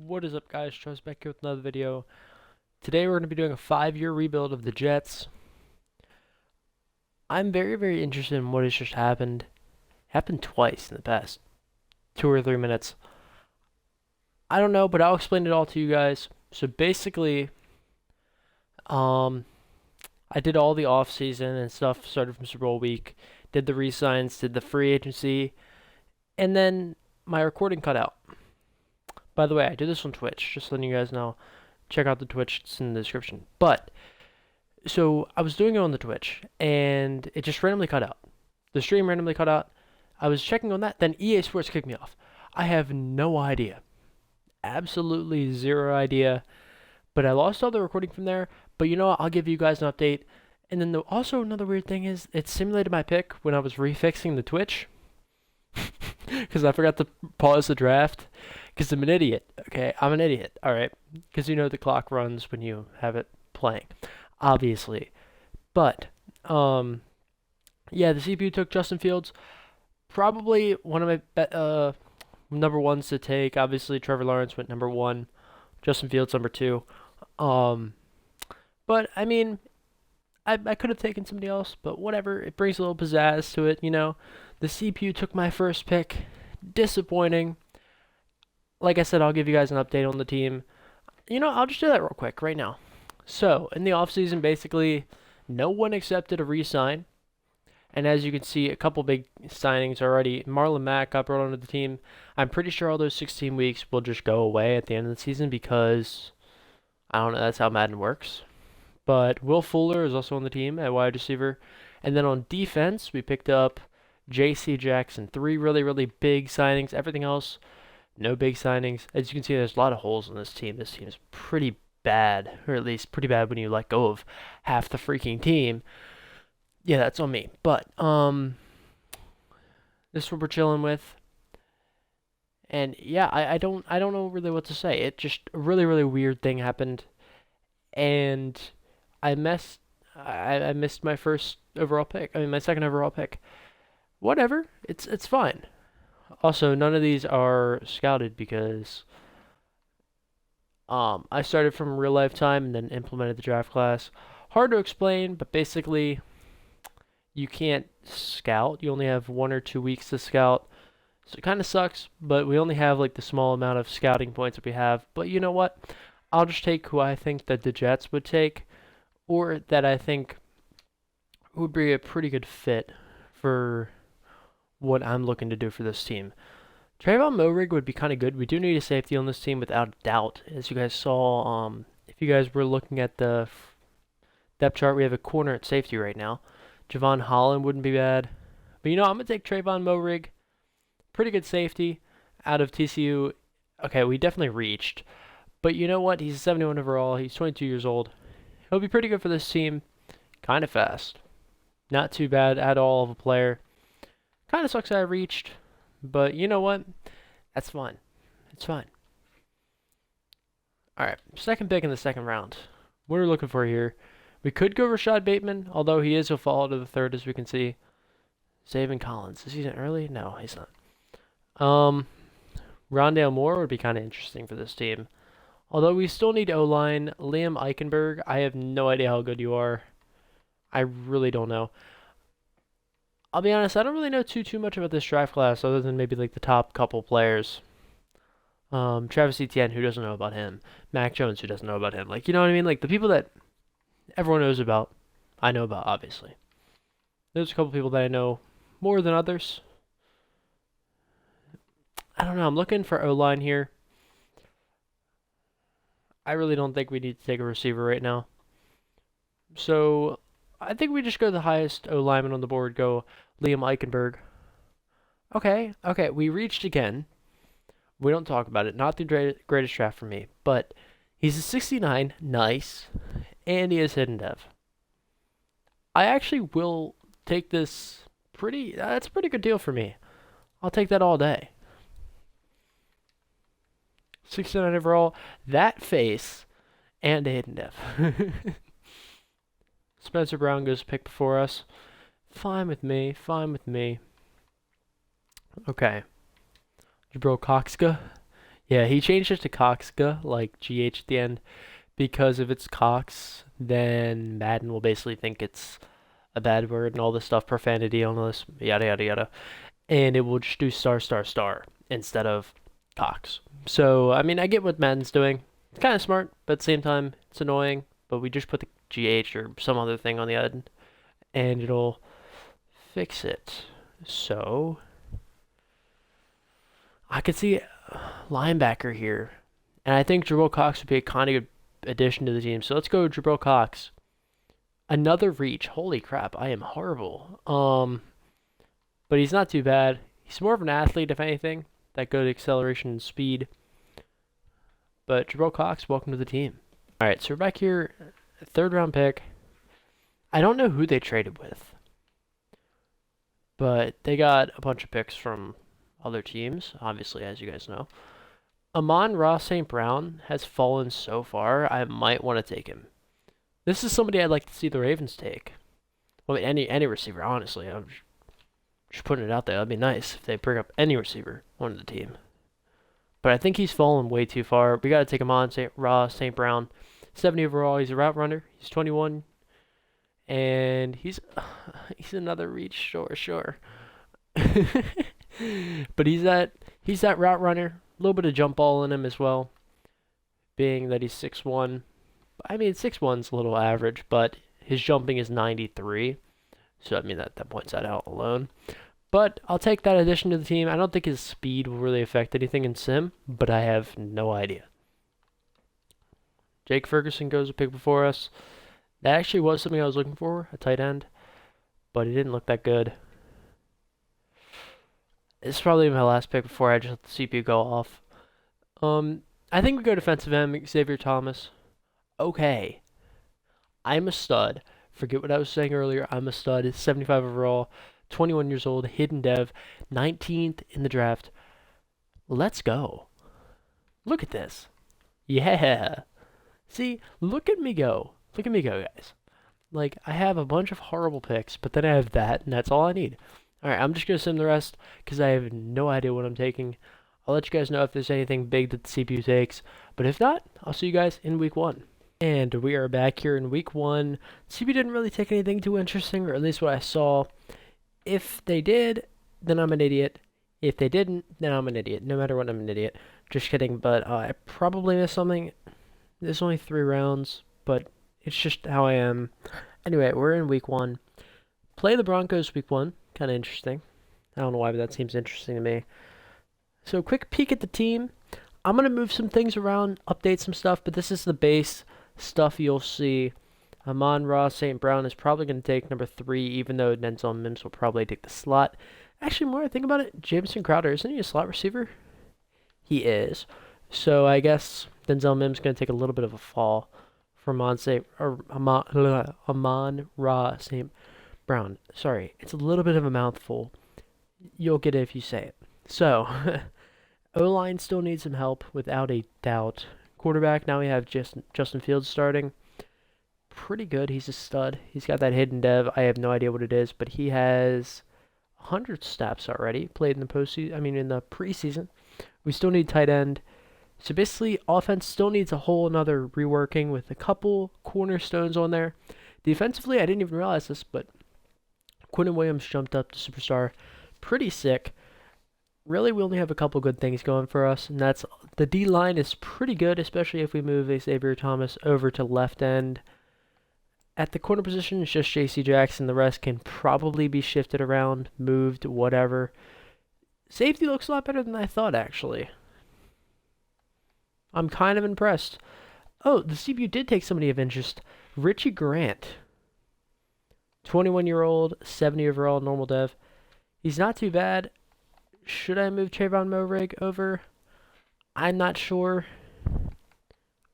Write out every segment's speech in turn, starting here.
What is up, guys? Trust back here with another video. Today we're going to be doing a 5-year rebuild of the Jets. I'm very interested in what has just happened. Happened twice in the past 2 or 3 minutes. I don't know, but I'll explain it all to you guys. So basically, I did all the off season and stuff. Started from Super Bowl week. Did the re-signs. Did the free agency, and then my recording cut out. By the way, I do this on Twitch, just letting you guys know. Check out the Twitch, it's in the description. But, so I was doing it on the Twitch, and it just randomly cut out. The stream randomly cut out. I was checking on that, then EA Sports kicked me off. I have no idea. Absolutely zero idea. But I lost all the recording from there. But you know what, I'll give you guys an update. And then also another weird thing is, it simulated my pick when I was refixing the Twitch. Because I forgot to pause the draft. Because I'm an idiot, okay? I'm an idiot, alright? Because you know the clock runs when you have it playing, obviously. But, yeah, the CPU took Justin Fields. Probably one of my number ones to take. Obviously, Trevor Lawrence went number 1. Justin Fields number 2. But, I mean, I could have taken somebody else, but whatever. It brings a little pizzazz to it, you know? The CPU took my first pick. Disappointing. Like I said, I'll give you guys an update on the team. You know, I'll just do that real quick right now. So, in the offseason, basically, no one accepted a re-sign. And as you can see, a couple big signings already. Marlon Mack got brought onto the team. I'm pretty sure all those 16 weeks will just go away at the end of the season because, I don't know, that's how Madden works. But Will Fuller is also on the team at wide receiver. And then on defense, we picked up J.C. Jackson. 3 really big signings. Everything else, no big signings. As you can see, there's a lot of holes in this team. This team is pretty bad, or at least pretty bad when you let go of half the freaking team. Yeah, that's on me. But this is what we're chilling with. And yeah, I don't know really what to say. It just a really weird thing happened, and I missed my first overall pick. I mean, my second overall pick. Whatever, it's fine. Also, none of these are scouted because I started from real life time and then implemented the draft class. Hard to explain, but basically you can't scout. You only have 1 or 2 weeks to scout. So it kind of sucks, but we only have like the small amount of scouting points that we have. But you know what? I'll just take who I think that the Jets would take, or that I think would be a pretty good fit for what I'm looking to do for this team. Trayvon Moehrig would be kind of good. We do need a safety on this team without a doubt. As you guys saw, if you guys were looking at the depth chart, we have a corner at safety right now. Javon Holland wouldn't be bad. But you know, I'm going to take Trayvon Moehrig. Pretty good safety out of TCU. Okay, we definitely reached. But you know what? He's a 71 overall. He's 22 years old. He'll be pretty good for this team. Kind of fast. Not too bad at all of a player. Kind of sucks I reached. But you know what? That's fine. It's fine. Alright, second pick in the second round. What are we looking for here? We could go Rashad Bateman, although he is a fall to the third, as we can see. Zaven Collins. Is he an early? No, he's not. Rondale Moore would be kind of interesting for this team. Although we still need O-line. Liam Eichenberg, I have no idea how good you are. I really don't know. I'll be honest, I don't really know too much about this draft class other than maybe like the top couple players. Travis Etienne, who doesn't know about him? Mac Jones, who doesn't know about him? Like, you know what I mean? Like the people that everyone knows about, I know about, obviously. There's a couple people that I know more than others. I don't know. I'm looking for O-line here. I really don't think we need to take a receiver right now. So I think we just go the highest O lineman on the board, go Liam Eichenberg. Okay, we reached again. We don't talk about it. Not the greatest draft for me, but he's a 69, nice, and he is hidden dev. I actually will take this that's a pretty good deal for me. I'll take that all day. 69 overall, that face, and a hidden dev. Spencer Brown goes pick before us. Fine with me. Okay. Jabril Coxka. Yeah, he changed it to Coxga, like GH at the end, because if it's Cox, then Madden will basically think it's a bad word and all this stuff, profanity, all this, yada yada yada, and it will just do star star star instead of Cox. So I mean, I get what Madden's doing. It's kind of smart, but at the same time, it's annoying. But we just put the GH or some other thing on the end, and it'll fix it. So I could see linebacker here, and I think Jabril Cox would be a kind of good addition to the team. So let's go Jabril Cox. Another reach. Holy crap, I am horrible. But he's not too bad. He's more of an athlete, if anything. That good acceleration and speed. But Jabril Cox, welcome to the team. All right, so we're back here, third round pick. I don't know who they traded with, but they got a bunch of picks from other teams, obviously, as you guys know. Amon-Ra St. Brown has fallen so far, I might want to take him. This is somebody I'd like to see the Ravens take. Well, I mean, any receiver, honestly. I'm just putting it out there. That'd be nice if they bring up any receiver on the team. But I think he's fallen way too far. We got to take him on, St. Brown. 70 overall. He's a route runner. He's 21. And he's another reach, sure. But he's that route runner. A little bit of jump ball in him as well. Being that he's 6'1". I mean, 6'1's a little average, but his jumping is 93. So, I mean, that points that out alone. But I'll take that addition to the team. I don't think his speed will really affect anything in Sim, but I have no idea. Jake Ferguson goes a pick before us. That actually was something I was looking for, a tight end, but he didn't look that good. This is probably my last pick before I just let the CPU go off. I think we go defensive end, Xavier Thomas. Okay. I'm a stud. Forget what I was saying earlier. I'm a stud. It's 75 overall, 21 years old, hidden dev, 19th in the draft. Let's go. Look at this. Yeah. See, look at me go. Look at me go, guys. Like, I have a bunch of horrible picks, but then I have that, and that's all I need. Alright, I'm just going to sim the rest, because I have no idea what I'm taking. I'll let you guys know if there's anything big that the CPU takes. But if not, I'll see you guys in week 1. And we are back here in week 1. CPU didn't really take anything too interesting, or at least what I saw. If they did, then I'm an idiot. If they didn't, then I'm an idiot. No matter what, I'm an idiot. Just kidding, but I probably missed something. There's only 3 rounds, but it's just how I am. Anyway, we're in week 1. Play the Broncos week 1. Kind of interesting. I don't know why, but that seems interesting to me. So, quick peek at the team. I'm going to move some things around, update some stuff, but this is the base stuff you'll see. Amon-Ra St. Brown is probably going to take number 3, even though Denzel Mims will probably take the slot. Actually, more I think about it, Jamison Crowder, isn't he a slot receiver? He is. So I guess Denzel Mims is going to take a little bit of a fall from Amon-Ra St. Brown. Sorry, it's a little bit of a mouthful. You'll get it if you say it. So, O-line still needs some help, without a doubt. Quarterback, now we have Justin Fields starting. Pretty good. He's a stud. He's got that hidden dev. I have no idea what it is, but he has 100 snaps already. Played in the in the preseason. We still need tight end. So basically, offense still needs a whole another reworking with a couple cornerstones on there. Defensively, I didn't even realize this, but Quinton Williams jumped up to superstar. Pretty sick. Really, we only have a couple good things going for us, and that's the D-line is pretty good, especially if we move Xavier Thomas over to left end. At the corner position, it's just J.C. Jackson. The rest can probably be shifted around, moved, whatever. Safety looks a lot better than I thought, actually. I'm kind of impressed. Oh, the CPU did take somebody of interest. Richie Grant. 21-year-old, 70 overall, normal dev. He's not too bad. Should I move Trayvon Moehrig over? I'm not sure.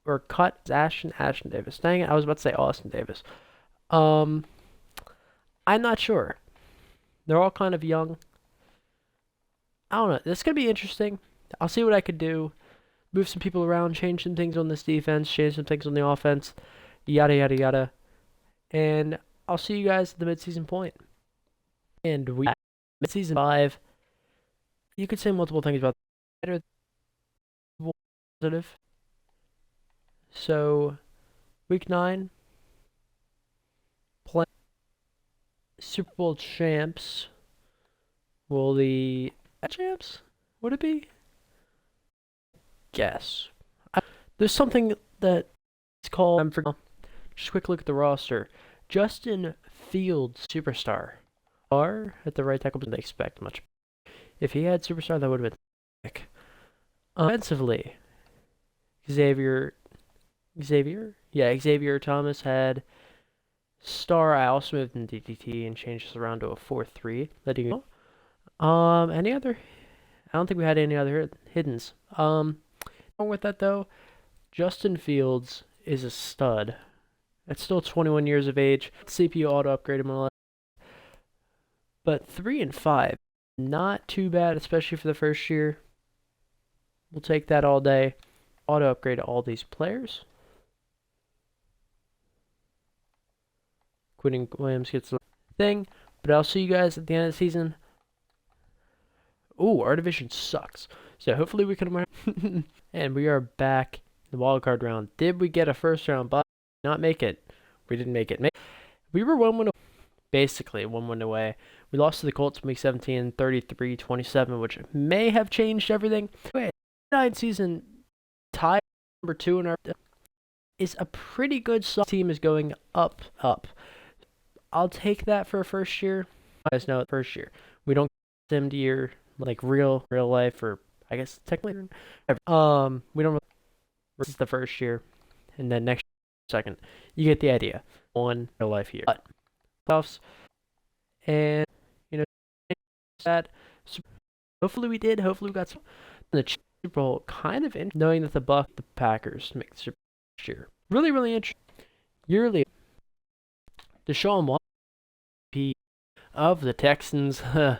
Or cut Ashton Davis. Dang it, I was about to say Austin Davis. I'm not sure. They're all kind of young. I don't know. This is going to be interesting. I'll see what I could do. Move some people around, change some things on this defense, change some things on the offense, yada, yada, yada. And I'll see you guys at the midseason point. And we midseason 5. You could say multiple things about better positive. So, week 9, play Super Bowl champs. Will the champs? Would it be? Guess. There's something that is called. Just a quick look at the roster. Justin Fields, superstar. At the right tackle, didn't expect much. If he had superstar, that would have been sick. Offensively, Xavier Thomas had star. I also moved in DTT and changed this around to a 4-3. Letting you know. Any other? I don't think we had any other hiddens. Along with that though, Justin Fields is a stud. At still 21 years of age. CPU auto upgraded him. But 3 and 5, not too bad, especially for the first year. We'll take that all day. Auto upgrade all these players. Quentin Williams gets the thing, but I'll see you guys at the end of the season. Ooh, our division sucks. So hopefully we can win. And we are back in the wildcard round. Did we get a first round bye? Not make it. We didn't make it. We were 1 win away. Basically 1 win away. We lost to the Colts in week 17, 33-27, which may have changed everything. Anyway, 9 season tie number 2 in our is a pretty good team is going up. I'll take that for a first year. You guys know first year. We don't sim year like real life, or I guess technically we don't. This is the first year, and then next year, second. You get the idea. 1 real life year. But playoffs, and you know that. Hopefully we did. Hopefully we got some. The Super Bowl, kind of interesting, knowing that the Packers make the Super Bowl next year. Really interesting. Yearly, Deshaun Watson of the Texans. I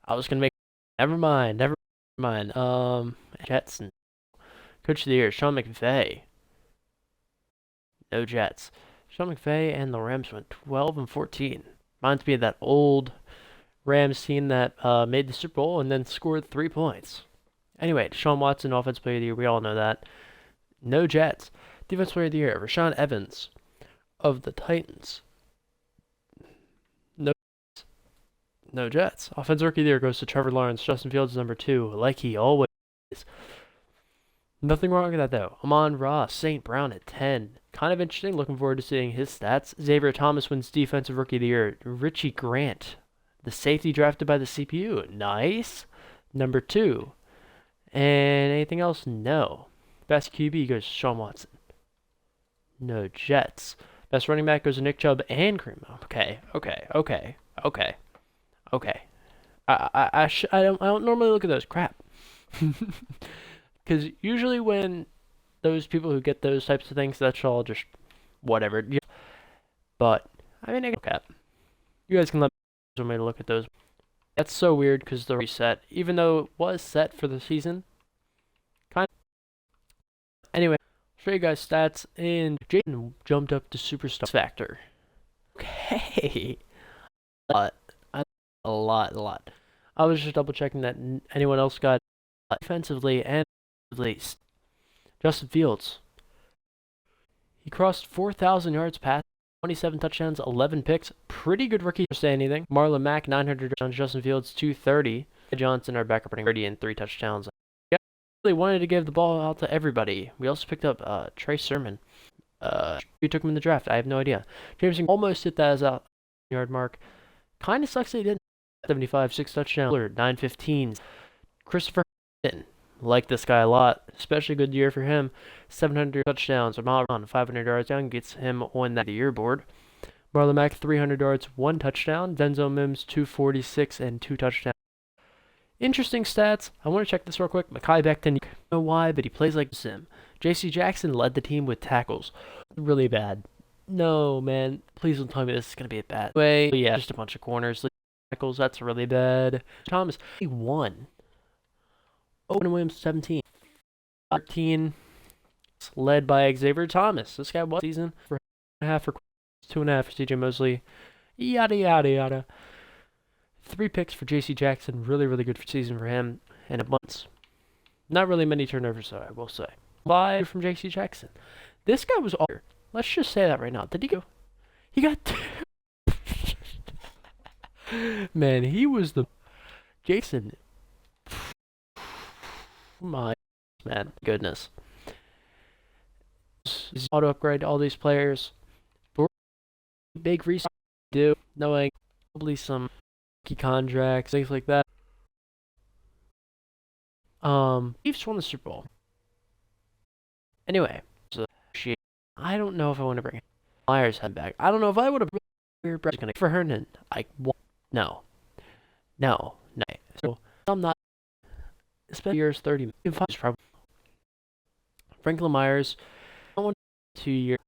was gonna make. Never mind. Jets and Coach of the Year, Sean McVay. No Jets. Sean McVay and the Rams went 12-14. Reminds me of that old Rams team that made the Super Bowl and then scored 3 points. Anyway, Deshaun Watson, Offensive Player of the Year, we all know that. No Jets. Defensive Player of the Year, Rashaan Evans of the Titans. No Jets. Offensive Rookie of the Year goes to Trevor Lawrence. Justin Fields is number 2, like he always is. Nothing wrong with that, though. Amon-Ra St. Brown at 10. Kind of interesting. Looking forward to seeing his stats. Xavier Thomas wins Defensive Rookie of the Year. Richie Grant, the safety drafted by the CPU. Nice. Number 2. And anything else? No. Best QB goes to Sean Watson. No Jets. Best running back goes to Nick Chubb and Kareem. Okay. I don't normally look at those. Crap. Because usually when those people who get those types of things, that's all just whatever. Yeah. But, I mean, okay. You guys can let me look at those. That's so weird because the reset, even though it was set for the season, kind of. Anyway, I'll show you guys stats, and Jaden jumped up to Superstar Factor. Okay. A lot. I was just double checking that anyone else got defensively and least. Justin Fields. He crossed 4,000 yards passing, 27 touchdowns, 11 picks. Pretty good rookie to say anything. Marlon Mack, 900 touchdowns. Justin Fields, 230. Johnson, our backup, running 30 and 3 touchdowns. Yeah, really wanted to give the ball out to everybody. We also picked up Trey Sermon. We took him in the draft. I have no idea. James almost hit that as a yard mark. Kind of sucks that he didn't. 75, 6 touchdowns, 915. Christopher Hinton. Like this guy a lot, especially good year for him. 700 touchdowns. Amon 500 yards down gets him on that year board. Marlon Mack 300 yards, 1 touchdown. Denzel Mims 246 and 2 touchdowns. Interesting stats. I want to check this real quick. Mekhi Becton, I don't know why, but he plays like Sim. J.C. Jackson led the team with tackles. Really bad. No, man. Please don't tell me this is going to be a bad way. Yeah, just a bunch of corners. Tackles, that's really bad. Thomas, he won. Owen Williams, 17. 13. Led by Xavier Thomas. This guy won season for 1.5 for 2.5 for CJ Mosley. Yada. 3 picks for J.C. Jackson. Really good for season for him. And a bunch. Not really many turnovers, though, I will say. Live from J.C. Jackson. This guy was all. Let's just say that right now. Did he go? He got. Man, he was the. Jason. My man, goodness. Auto upgrade all these players. Big reason do knowing probably some key contracts, things like that. Chiefs won the Super Bowl. Anyway, so I don't know if I want to bring Myers head back. I don't know if I would have gonna for Hernan. No, no. So I'm not. Especially years 30. Probably. Franklin Myers. I want 2 years.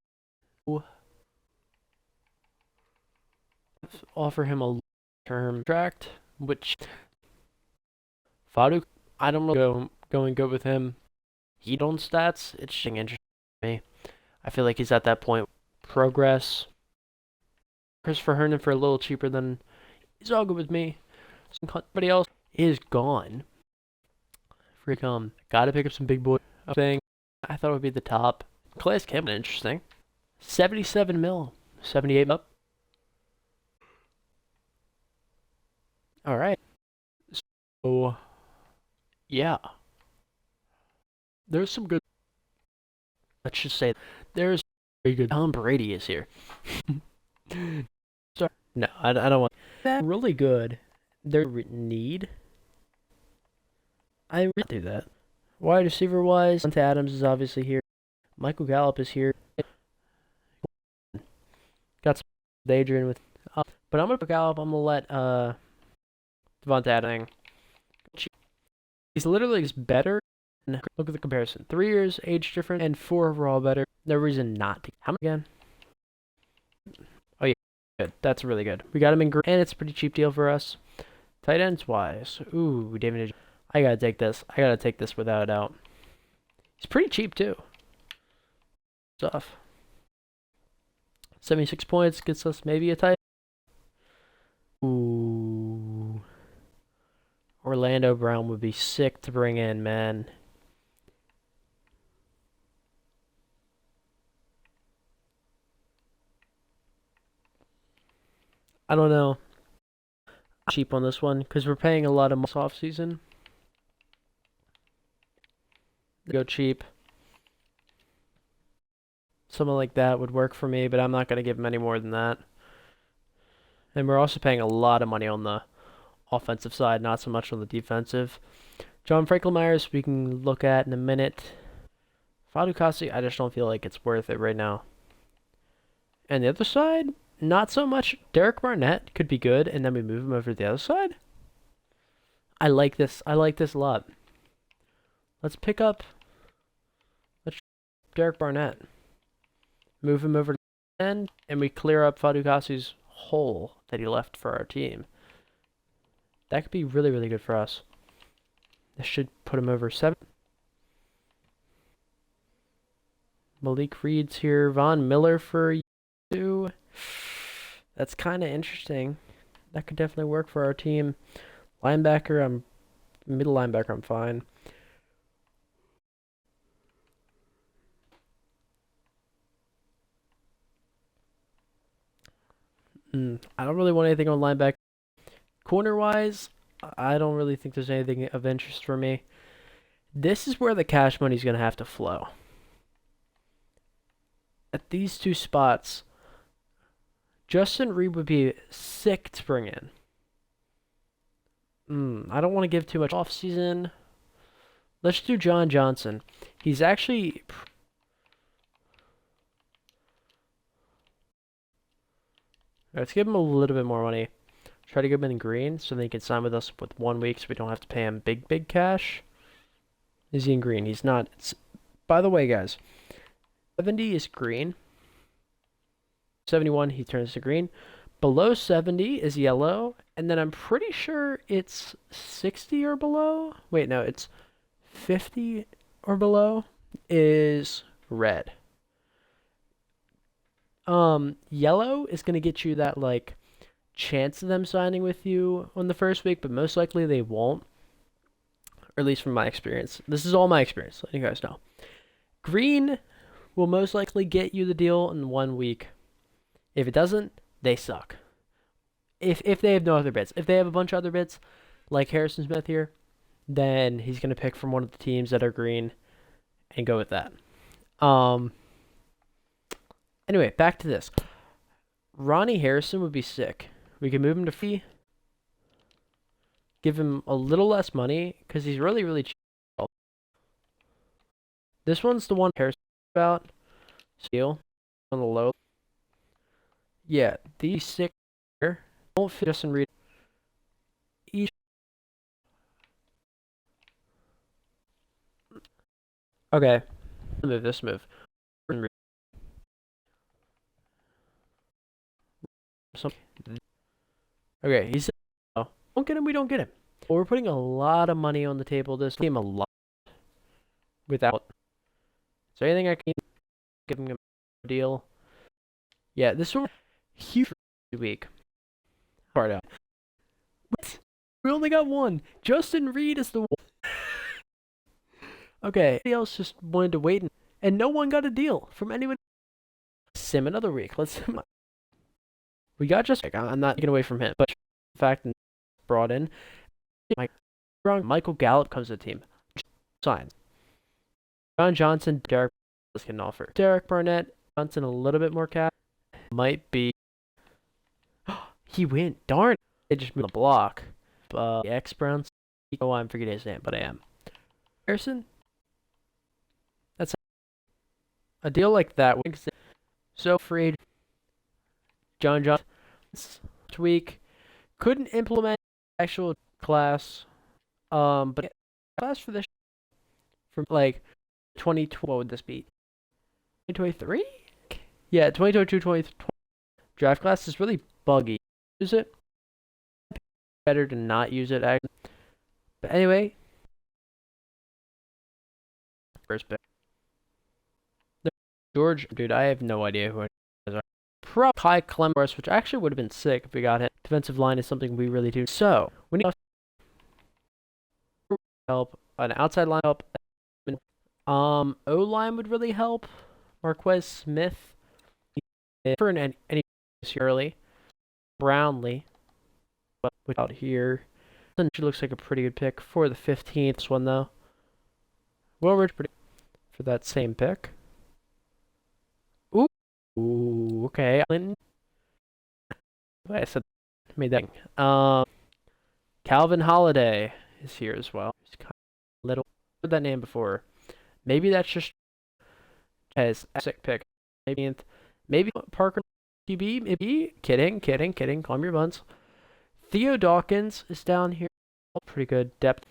Offer him a long-term contract, which Farouk, I don't know going good with him. He don't stats. It's interesting to me. I feel like he's at that point. Progress. Christopher Herndon for a little cheaper than he's all good with me. Everybody else is gone. Gotta pick up some big boy thing. I thought it would be the top. Calais Campbell, interesting. 77 mil. 78 up. Alright. So, yeah. There's some good. Let's just say there's very good. Tom Brady is here. Sorry. No, I don't want that. Really good. Their need. I really do that. Wide receiver wise, Devontae Adams is obviously here. Michael Gallup is here. Got some Adrian with, but I'm gonna put Gallup. I'm gonna let Devontae Adams. He's literally just better. Look at the comparison. 3 years age difference and 4 overall better. No reason not to. How much again? Oh yeah, good. That's really good. We got him in green, and it's a pretty cheap deal for us. Tight ends wise, ooh, David. I gotta take this. I gotta take this without a doubt. It's pretty cheap too. Stuff. 76 points gets us maybe a tight. Ooh. Orlando Brown would be sick to bring in, man. I don't know. Cheap on this one because we're paying a lot of money off season. Go cheap. Something like that would work for me, but I'm not going to give him any more than that. And we're also paying a lot of money on the offensive side, not so much on the defensive. John Franklin Myers, we can look at in a minute. Fadukasi, I just don't feel like it's worth it right now. And the other side, not so much. Derek Barnett could be good, and then we move him over to the other side. I like this. I like this a lot. Let's pick up Derek Barnett. Move him over to the end, and we clear up Fadukasi's hole that he left for our team. That could be really, really good for us. This should put him over 7. Malik Reed's here. Von Miller for 2. That's kind of interesting. That could definitely work for our team. Linebacker, middle linebacker, I'm fine. I don't really want anything on linebacker. Corner-wise, I don't really think there's anything of interest for me. This is where the cash money's going to have to flow. At these 2 spots, Justin Reed would be sick to bring in. I don't want to give too much off-season. Let's do John Johnson. He's actually... Let's give him a little bit more money. Try to get him in green so they can sign with us with 1 week so we don't have to pay him big cash. Is he in green? He's not. By the way, guys, 70 is green. 71, he turns to green. Below 70 is yellow. And then I'm pretty sure it's 60 or below. Wait, no, it's 50 or below is red. Yellow is going to get you that, like, chance of them signing with you on the first week, but most likely they won't. or at least from my experience. This is all my experience, letting you guys know. Green will most likely get you the deal in 1 week. If it doesn't, they suck. If they have no other bits. If they have a bunch of other bits, like Harrison Smith here, then he's going to pick from one of the teams that are green and go with that. Anyway, back to this. Ronnie Harrison would be sick. We could move him to free, give him a little less money, because he's really, really cheap. This one's the one Harrison about. Steel on the low. Yeah, these sick here don't fit us in read. Each. Okay, move this move. Okay, he's. Oh, don't get him. We don't get him. Well, we're putting a lot of money on the table. This game a lot without. Is there anything I can give him a deal? Yeah, this one huge week. Part out. What? We only got one. Justin Reed is the one. Okay, everybody else just wanted to wait, and no one got a deal from anyone. Sim another week. Let's sim. We got just. I'm not taking away from him, but in fact, brought in. Michael Gallup comes to the team. Sign. John Johnson, Derek can offer. Derek Barnett, Johnson a little bit more cap. Might be. He went. Darn. They just moved the block. X Browns. Oh, I'm forgetting his name, but I am. Harrison. That's a deal like that. So free. John Johnson. Week. Couldn't implement actual class. But class for this from like 2012. What would this be? 2023? Yeah, 2022, 2020. Draft class is really buggy. Use it. Better to not use it. Actually. But anyway, first pick. George, dude, I have no idea who it is. Prop Kai Clemens, which actually would have been sick if we got him. Defensive line is something we really do. So we need help, an outside line help. O-line would really help. Marquez Smith for any early. Brownlee, but without here, she looks like a pretty good pick for the 15th one though. Well, we're pretty for that same pick. Ooh, okay. I said made that. Calvin Holiday is here as well. He's kind of little. Heard that name before. Maybe that's just as a sick pick. Maybe Parker QB. Maybe kidding. Calm your buns. Theo Dawkins is down here. Pretty good depth.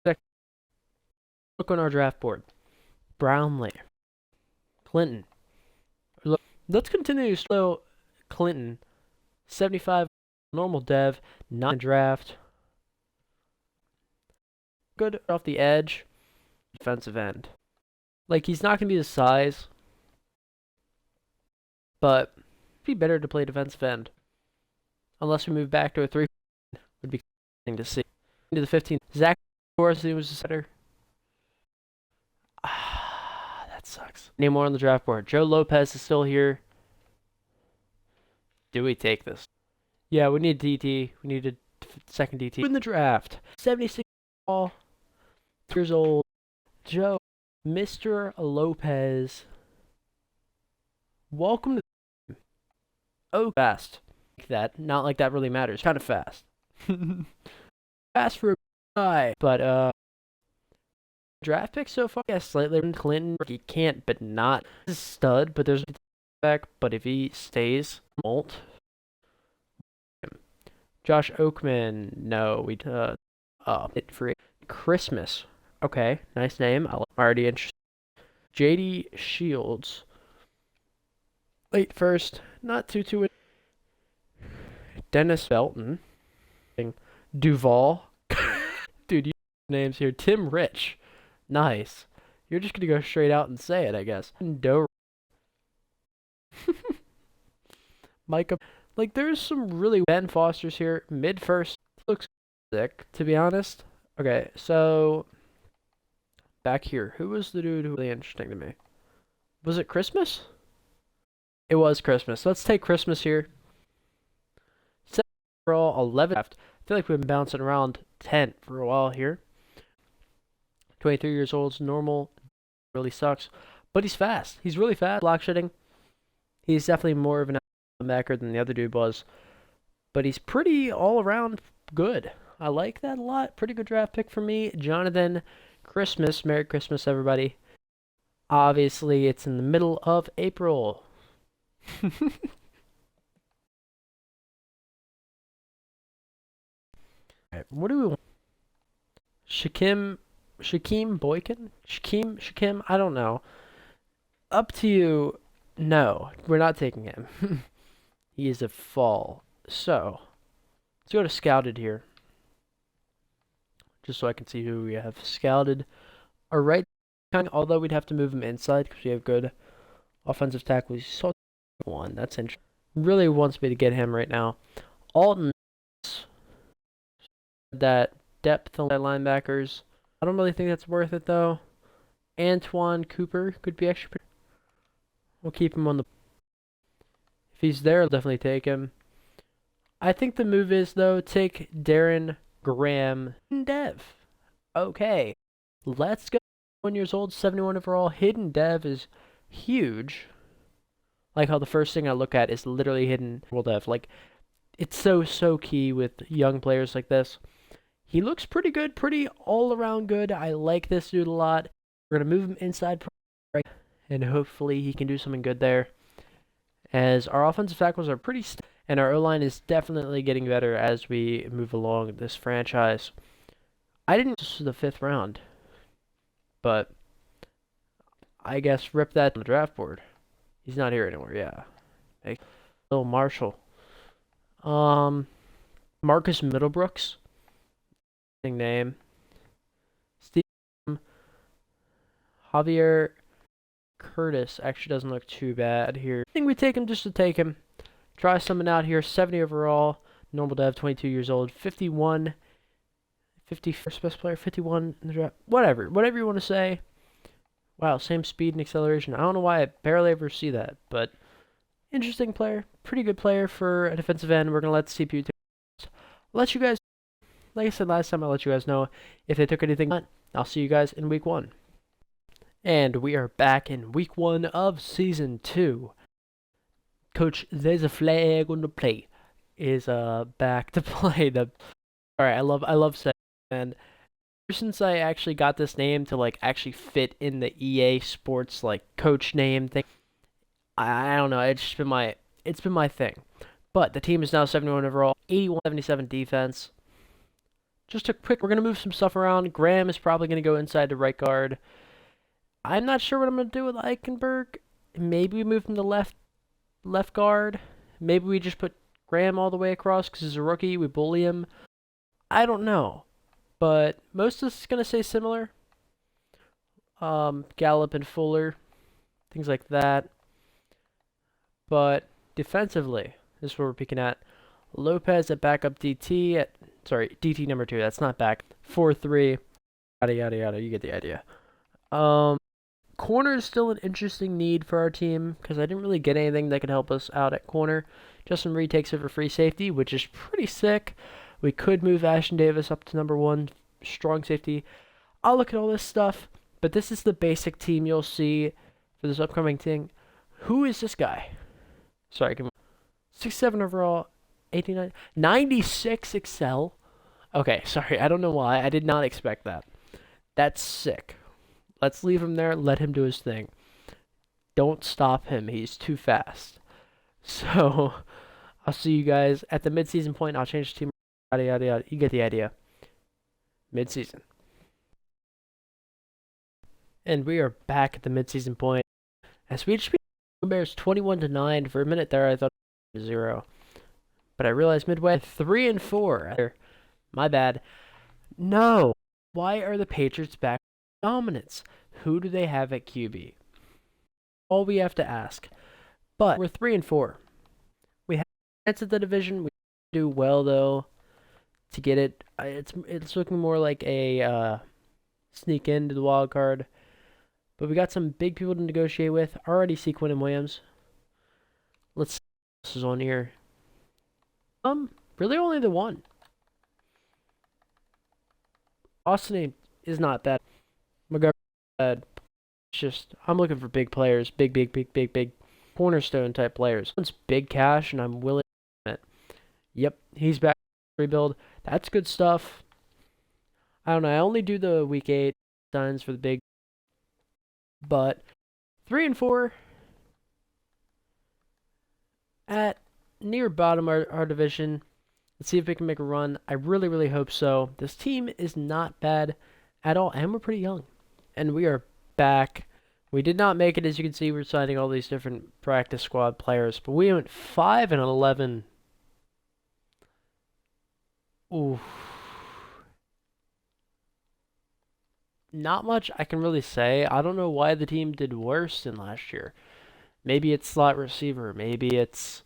Look on our draft board. Brownlee, Clinton. Let's continue to slow Clinton. 75 normal dev, not a draft. Good off the edge. Defensive end. Like, he's not going to be the size, but it'd be better to play defensive end. Unless we move back to a 3, would be interesting to see. Into the 15th. Zach Morrison was the setter. That sucks. Any more on the draft board? Joe Lopez is still here. Do we take this? Yeah, we need DT. We need a second DT. In the draft. 76 ball. 2 years old. Joe. Mr. Lopez. Welcome to the team. Oh, fast. Like that. Not like that really matters. Kind of fast. Fast for a guy. But, draft pick so far? Yeah, slightly. Clinton. He can't, but not. He's a stud, but there's a back. But if he stays, won't. Josh Oakman. No, we, it free. Christmas. Okay, nice name. I'm already interested. JD Shields. Late first. Not too. Dennis Belton. Duval. Dude, you names here. Tim Rich. Nice. You're just gonna go straight out and say it, I guess. Micah. Like, there's some really Ben Foster's here. Mid first. Looks sick, to be honest. Okay, so back here, who was the dude who was really interesting to me? Was it Christmas? It was Christmas. Let's take Christmas here. 7 overall, 11 left. I feel like we've been bouncing around 10 for a while here. 23 years old is normal. Really sucks. But he's fast. He's really fast. Block shooting. He's definitely more of an linebacker than the other dude was. But he's pretty all around good. I like that a lot. Pretty good draft pick for me. Jonathan Christmas. Merry Christmas, everybody. Obviously, it's in the middle of April. Alright, what do we want? Shaquem Boykin? Shaquem? I don't know. Up to you. No, we're not taking him. He is a fall. So, let's go to scouted here. Just so I can see who we have scouted. Our right tackle, although we'd have to move him inside because we have good offensive tackles. Saw one. That's interesting. Really wants me to get him right now. Alton, that depth on linebackers. I don't really think that's worth it though. Antoine Cooper could be extra. We'll keep him on the. If he's there, I'll definitely take him. I think the move is though take Darren Graham Dev. Okay, let's go. 1 years old, 71 overall. Hidden Dev is huge. Like how the first thing I look at is literally hidden Dev. Like it's so key with young players like this. He looks pretty good, pretty all around good. I like this dude a lot. We're gonna move him inside, and hopefully he can do something good there. As our offensive tackles are pretty, and our O-line is definitely getting better as we move along this franchise. I didn't this is the 5th round, but I guess rip that on the draft board. He's not here anymore. Yeah, hey, Little Marshall, Marcus Middlebrooks, name, Steve, Javier Curtis actually doesn't look too bad here. I think we take him just to take him. Try something out here. 70 overall, normal dev, 22 years old, 51, 51st best player, 51 in the draft. Whatever you want to say. Wow, same speed and acceleration. I don't know why I barely ever see that, but interesting player, pretty good player for a defensive end. We're gonna let the CPU let you guys. Like I said last time, I'll let you guys know if they took anything. I'll see you guys in week 1. And we are back in week 1 of season 2. Coach, there's a flag on the plate. Is back to play the. All right, I love saying, and ever since I actually got this name to like actually fit in the EA Sports like coach name thing, I don't know. It's been my thing. But the team is now 71 overall, 81-77 defense. Just a quick, we're gonna move some stuff around. Graham is probably gonna go inside the right guard. I'm not sure what I'm gonna do with Eichenberg. Maybe we move him to left guard. Maybe we just put Graham all the way across because he's a rookie. We bully him. I don't know, but most of this is gonna stay similar. Gallup and Fuller, things like that. But defensively, this is what we're picking at. Lopez at backup DT at DT number 2. That's not back. 4-3. Yada yada yada. You get the idea. Corner is still an interesting need for our team because I didn't really get anything that could help us out at corner. Justin Reed takes over free safety, which is pretty sick. We could move Ashton Davis up to number 1, strong safety. I'll look at all this stuff, but this is the basic team you'll see for this upcoming thing. Who is this guy? Sorry, 6'7" overall, 89, 96 Excel. Okay, sorry, I don't know why. I did not expect that. That's sick. Let's leave him there. Let him do his thing. Don't stop him. He's too fast. So, I'll see you guys at the midseason point. I'll change the team. Yada, yada, yada. You get the idea. Midseason. And we are back at the midseason point. As we just beat the Bears 21-9. For a minute there, I thought it was 0. But I realized midway, 3-4. My bad. No. Why are the Patriots back with dominance? Who do they have at QB? All we have to ask. But we're 3-4. We have a chance at the division. We do well though. to get it. It's looking more like a sneak into the wild card. But we got some big people to negotiate with. I already see Quinn and Williams. Let's see what else is on here. Really only the one. Austin is not bad. McGovern bad. It's just I'm looking for big players, big cornerstone type players. One's big cash, and I'm willing to it. Yep, he's back to rebuild. That's good stuff. I don't know. I only do the week 8 signs for the big, but 3 and 4 at near bottom our division. Let's see if we can make a run. I really hope so. This team is not bad at all, and we're pretty young. And we are back. We did not make it, as you can see. We're signing all these different practice squad players, but we went 5 and 11. Ooh. Not much I can really say. I don't know why the team did worse than last year. Maybe it's slot receiver. Maybe it's...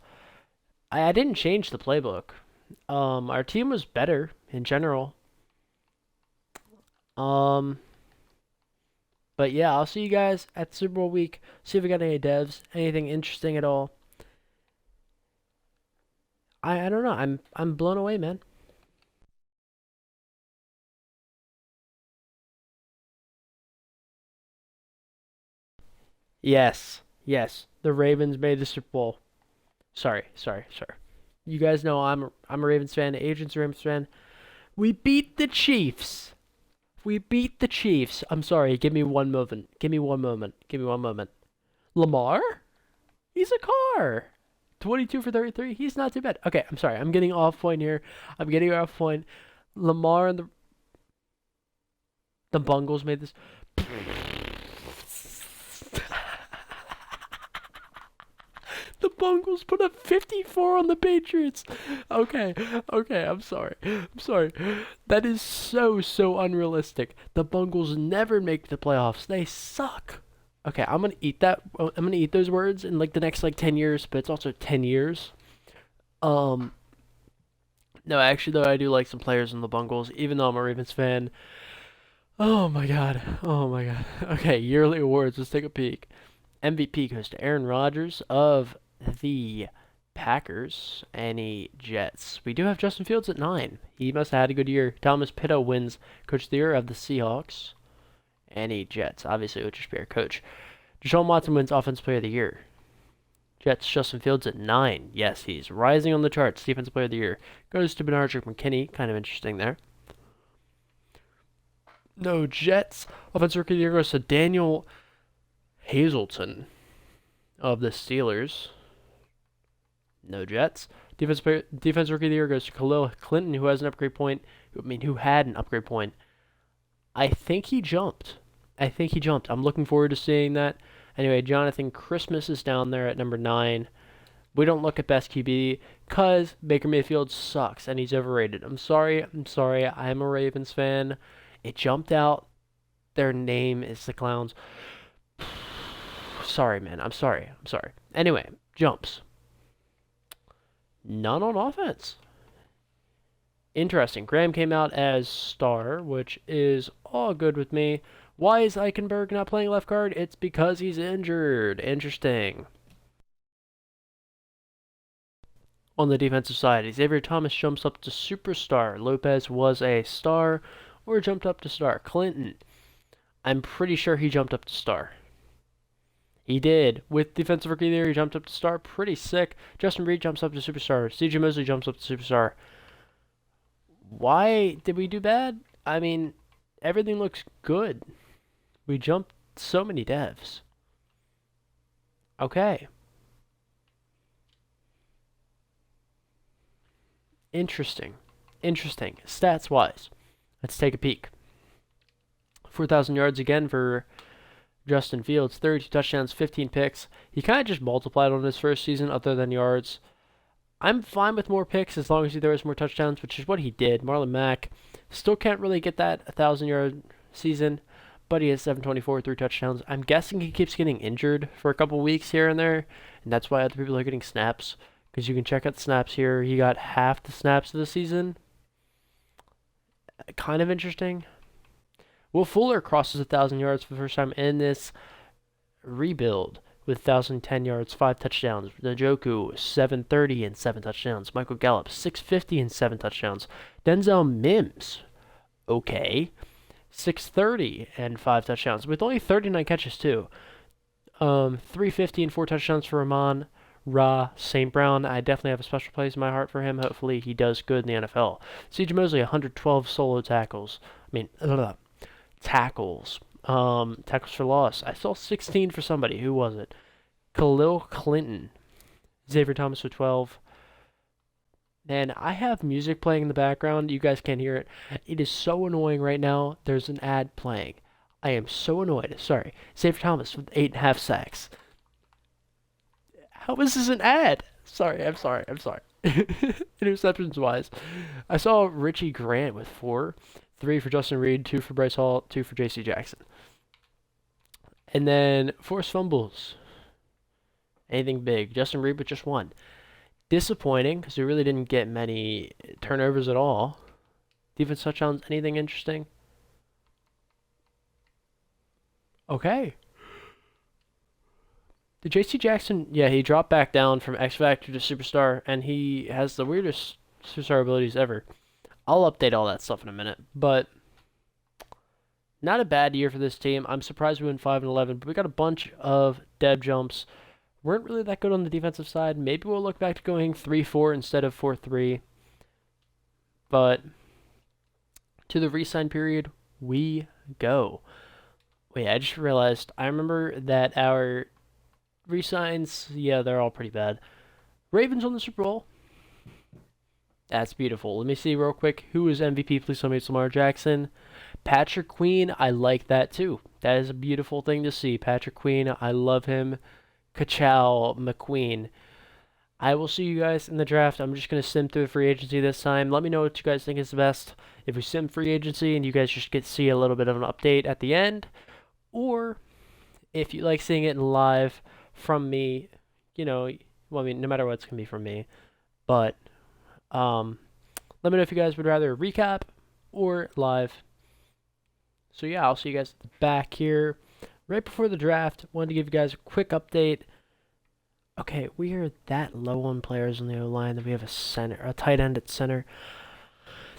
I didn't change the playbook. Our team was better in general. But yeah, I'll see you guys at Super Bowl week. See if we got any devs, anything interesting at all. I don't know. I'm blown away, man. Yes, yes. The Ravens made the Super Bowl. Sorry. You guys know I'm a Ravens fan. Agent's a Ravens fan. We beat the Chiefs. We beat the Chiefs. I'm sorry. Give me one moment. Give me one moment. Give me one moment. Lamar? He's a car. 22 for 33. He's not too bad. Okay, I'm sorry. I'm getting off point here. I'm getting off point. Lamar and the Bungles made this. The Bungles put up 54 on the Patriots. Okay, I'm sorry. That is so unrealistic. The Bungles never make the playoffs. They suck. Okay, I'm gonna eat that. I'm gonna eat those words in like the next like 10 years, but it's also 10 years. Um, no, actually though, I do like some players in the Bungles, even though I'm a Ravens fan. Oh my god. Oh my god. Okay, yearly awards. Let's take a peek. MVP goes to Aaron Rodgers of the Packers. Any Jets? We do have Justin Fields at 9. He must have had a good year. Thomas Pitto wins Coach of the Year of the Seahawks. Any Jets? Obviously, it would just be our coach. Deshaun Watson wins Offensive Player of the Year. Jets, Justin Fields at 9. Yes, he's rising on the charts. Defensive Player of the Year goes to Bernard McKinney. Kind of interesting there. No Jets. Offensive Rookie of the Year goes to Daniel Hazelton of the Steelers. No Jets. Defense Rookie of the Year goes to Khalil Clinton, who has an upgrade point. Who had an upgrade point. I think he jumped. I'm looking forward to seeing that. Anyway, Jonathan Christmas is down there at number 9. We don't look at best QB because Baker Mayfield sucks and he's overrated. I'm sorry. I'm a Ravens fan. It jumped out. Their name is the Clowns. Sorry, man. I'm sorry. Anyway, jumps. None on offense. Interesting. Graham came out as star, which is all good with me. Why is Eichenberg not playing left guard? It's because he's injured. Interesting. On the defensive side, Xavier Thomas jumps up to superstar. Lopez was a star or jumped up to star. Clinton, I'm pretty sure he jumped up to star. He did. With defensive rookie of the year, he jumped up to star. Pretty sick. Justin Reed jumps up to superstar. CJ Mosley jumps up to superstar. Why did we do bad? I mean, everything looks good. We jumped so many devs. Okay. Interesting. Stats wise. Let's take a peek. 4,000 yards again for Justin Fields. 32 touchdowns, 15 picks. He kind of just multiplied on his first season other than yards. I'm fine with more picks as long as he throws more touchdowns, which is what he did. Marlon Mack still can't really get that 1,000-yard season, but he has 724, 3 touchdowns. I'm guessing he keeps getting injured for a couple weeks here and there, and that's why other people are getting snaps, because you can check out the snaps here. He got half the snaps of the season. Kind of interesting. Will Fuller crosses 1,000 yards for the first time in this rebuild with 1,010 yards, 5 touchdowns. Njoku 730 and 7 touchdowns. Michael Gallup 650 and 7 touchdowns. Denzel Mims, okay, 630 and 5 touchdowns with only 39 catches too. 350 and 4 touchdowns for Ramon Ra St. Brown. I definitely have a special place in my heart for him. Hopefully he does good in the NFL. CJ Mosley 112 solo tackles. I mean, tackles. Tackles for loss. I saw 16 for somebody. Who was it? Khalil Clinton. Xavier Thomas with 12. And I have music playing in the background. You guys can't hear it. It is so annoying right now. There's an ad playing. I am so annoyed. Sorry. Xavier Thomas with 8.5 sacks. How is this an ad? Sorry. Interceptions wise. I saw Richie Grant with 4. 3 for Justin Reed, 2 for Bryce Hall, 2 for J.C. Jackson. And then forced fumbles. Anything big. Justin Reed with just 1. Disappointing because we really didn't get many turnovers at all. Defense touchdowns, anything interesting? Okay. The J.C. Jackson, yeah, he dropped back down from X Factor to Superstar, and he has the weirdest Superstar abilities ever. I'll update all that stuff in a minute, but not a bad year for this team. I'm surprised we went 5-11, but we got a bunch of dead jumps. Weren't really that good on the defensive side. Maybe we'll look back to going 3-4 instead of 4-3. But to the re-sign period, we go. Wait, I just realized. I remember that our re-signs, yeah, they're all pretty bad. Ravens won the Super Bowl. That's beautiful. Let me see real quick. Who is MVP? Please tell me it's Lamar Jackson. Patrick Queen, I like that too. That is a beautiful thing to see. Patrick Queen, I love him. Kachow McQueen. I will see you guys in the draft. I'm just going to sim through the free agency this time. Let me know what you guys think is the best. If we sim free agency and you guys just get to see a little bit of an update at the end, or if you like seeing it in live from me, well, I mean, no matter what, it's going to be from me. But let me know if you guys would rather recap or live. So yeah, I'll see you guys at the back here. Right before the draft, wanted to give you guys a quick update. Okay, we are that low on players on the O-line that we have a tight end at center.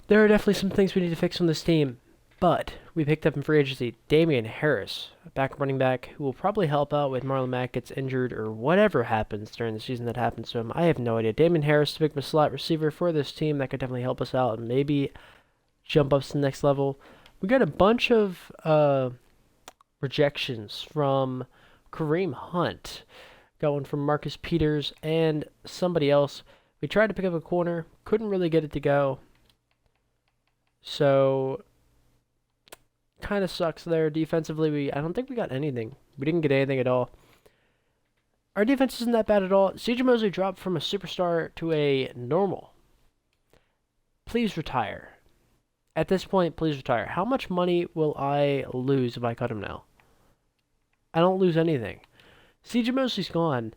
There are definitely some things we need to fix on this team, but we picked up in free agency Damian Harris, a back running back who will probably help out with Marlon Mack gets injured or whatever happens during the season that happens to him. I have no idea. Damian Harris to become a slot receiver for this team that could definitely help us out and maybe jump up to the next level. We got a bunch of rejections from Kareem Hunt. Got one from Marcus Peters and somebody else. We tried to pick up a corner, couldn't really get it to go. So, kind of sucks there. Defensively, I don't think we got anything. We didn't get anything at all. Our defense isn't that bad at all. CJ Mosley dropped from a superstar to a normal. Please retire. At this point, please retire. How much money will I lose if I cut him now? I don't lose anything. CJ Mosley's gone.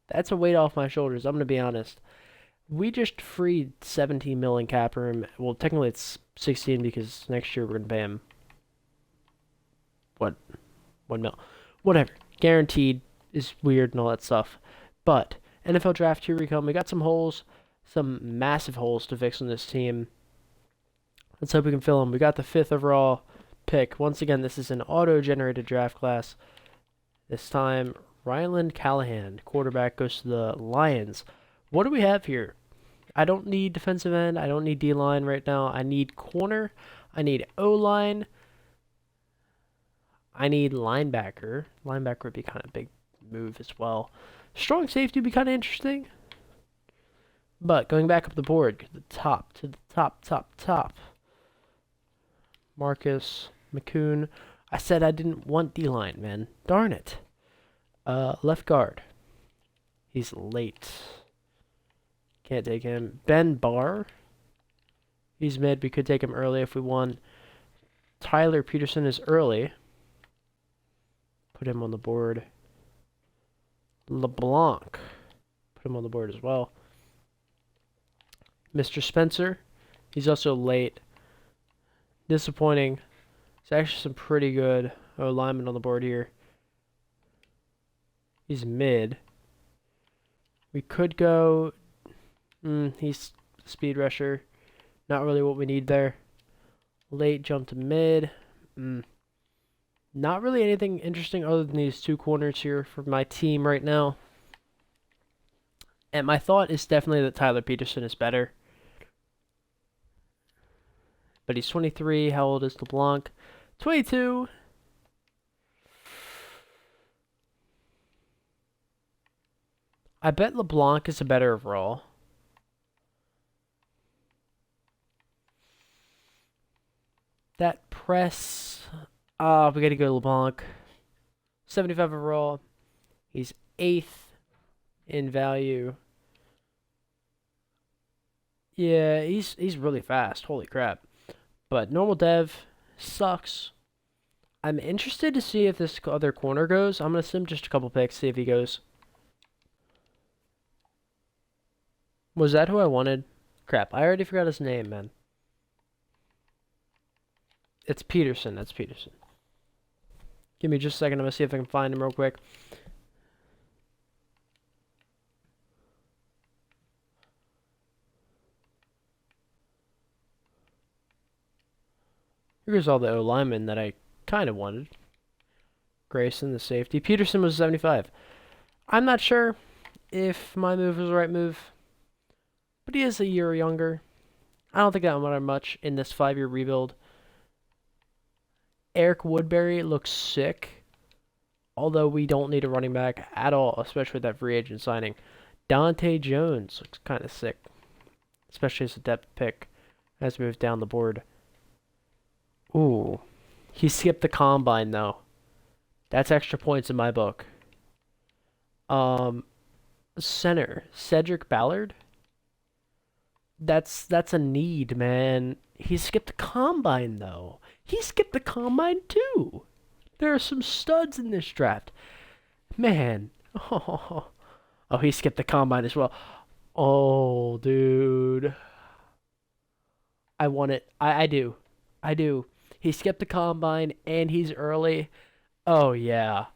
That's a weight off my shoulders. I'm going to be honest. We just freed 17 mil in cap room. Well, technically it's 16 because next year we're going to pay him, what, 1 mil. Whatever. Guaranteed is weird and all that stuff. But NFL draft, here we come. We got some holes, some massive holes to fix on this team. Let's hope we can fill them. We got the 5th overall pick. Once again, this is an auto-generated draft class. This time, Ryland Callahan, quarterback, goes to the Lions. What do we have here? I don't need defensive end. I don't need D-line right now. I need corner. I need O-line. I need linebacker. Linebacker would be kind of a big move as well. Strong safety would be kind of interesting. But going back up the board, to the top. Marcus McCoon. I said I didn't want D-line, man. Darn it. Left guard. He's late. Can't take him. Ben Barr. He's mid. We could take him early if we want. Tyler Peterson is early. Put him on the board. LeBlanc. Put him on the board as well. Mr. Spencer. He's also late. Disappointing. It's actually some pretty good linemen on the board here. He's mid. We could go... he's speed rusher. Not really what we need there. Late jump to mid. Not really anything interesting other than these two corners here for my team right now. And my thought is definitely that Tyler Peterson is better. But he's 23. How old is LeBlanc? 22. I bet LeBlanc is a better overall. That press. We gotta go LeBlanc. 75 overall. He's 8th in value. Yeah, he's really fast. Holy crap. But normal dev sucks. I'm interested to see if this other corner goes. I'm gonna sim just a couple picks, see if he goes. Was that who I wanted? Crap, I already forgot his name, man. It's Peterson. That's Peterson. Give me just a second. I'm gonna see if I can find him real quick. Here's all the O linemen that I kind of wanted. Grayson, the safety. Peterson was 75. I'm not sure if my move was the right move, but he is a year younger. I don't think that will matter much in this 5-year rebuild. Eric Woodbury looks sick, although we don't need a running back at all, especially with that free agent signing. Dante Jones looks kind of sick, especially as a depth pick as we move down the board. Ooh, he skipped the combine though. That's extra points in my book. Center Cedric Ballard. That's a need, man. He skipped the combine though. He skipped the combine too. There are some studs in this draft. Man. Oh, he skipped the combine as well. Oh, dude. I want it. I do. I do. He skipped the combine and he's early. Oh, yeah.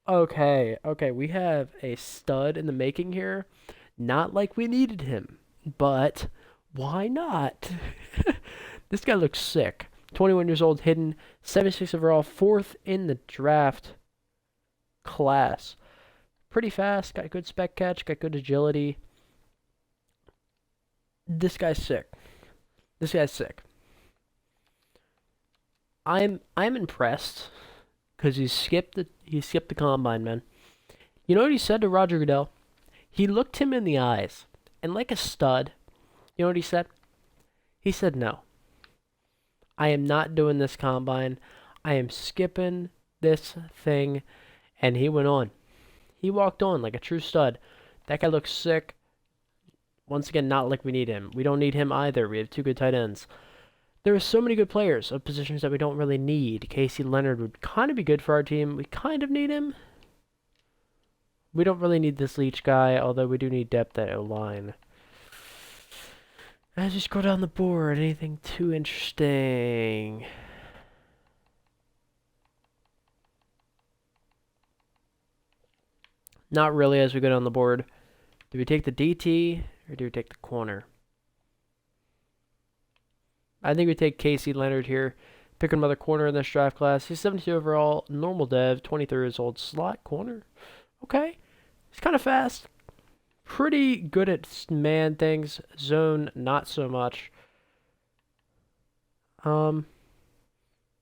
Okay. Okay, we have a stud in the making here. Not like we needed him, but why not? This guy looks sick. 21 years old, hidden, 76 overall, 4th in the draft class. Pretty fast, got good spec catch, got good agility. This guy's sick. This guy's sick. I'm impressed because he skipped the combine, man. You know what he said to Roger Goodell? He looked him in the eyes, and like a stud, you know what he said? He said no. I am not doing this combine. I am skipping this thing. And he went on. He walked on like a true stud. That guy looks sick. Once again, not like we need him. We don't need him either. We have 2 good tight ends. There are so many good players of positions that we don't really need. Casey Leonard would kind of be good for our team. We kind of need him. We don't really need this Leach guy, although we do need depth at O-line. As you scroll down the board, anything too interesting? Not really as we go down the board. Do we take the DT or do we take the corner? I think we take Casey Leonard here. Pick another corner in this draft class. He's 72 overall, normal dev, 23 years old, slot corner. Okay. He's kind of fast. Pretty good at man things. Zone, not so much.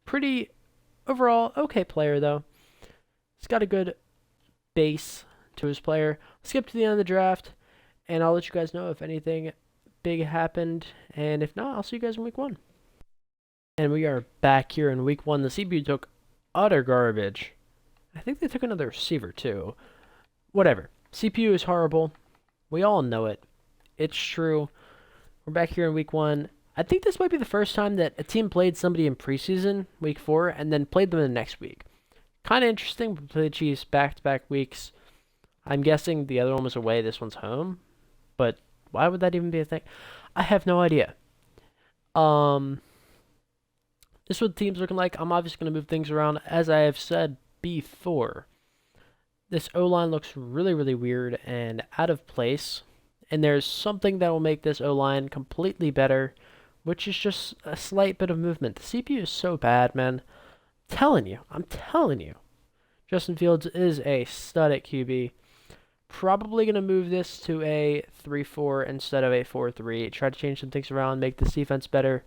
Pretty overall okay player though. He's got a good base to his player. Skip to the end of the draft, and I'll let you guys know if anything big happened, and if not, I'll see you guys in week 1. And we are back here in week 1. The CPU took utter garbage. I think they took another receiver too. Whatever. CPU is horrible. We all know it. It's true. We're back here in week 1. I think this might be the first time that a team played somebody in preseason, week 4, and then played them the next week. Kind of interesting. We played the Chiefs back-to-back weeks. I'm guessing the other one was away, this one's home. But why would that even be a thing? I have no idea. Um, this is what the team's looking like. I'm obviously going to move things around, as I have said before. This O-line looks really, really weird and out of place. And there's something that will make this O-line completely better, which is just a slight bit of movement. The CPU is so bad, man. I'm telling you. Justin Fields is a stud at QB. Probably going to move this to a 3-4 instead of a 4-3. Try to change some things around, make this defense better.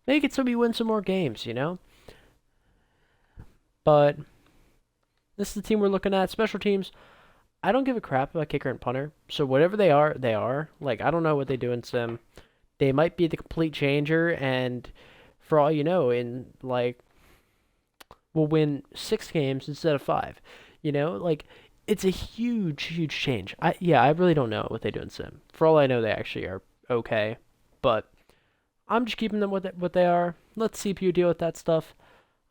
Make it so we win some more games, you know? But this is the team we're looking at. Special teams, I don't give a crap about kicker and punter. So whatever they are, they are. Like, I don't know what they do in sim. They might be the complete changer, and for all you know, we'll win 6 games instead of 5. You know, like it's a huge, huge change. I really don't know what they do in sim. For all I know, they actually are okay, but I'm just keeping them with what they are. Let CPU deal with that stuff.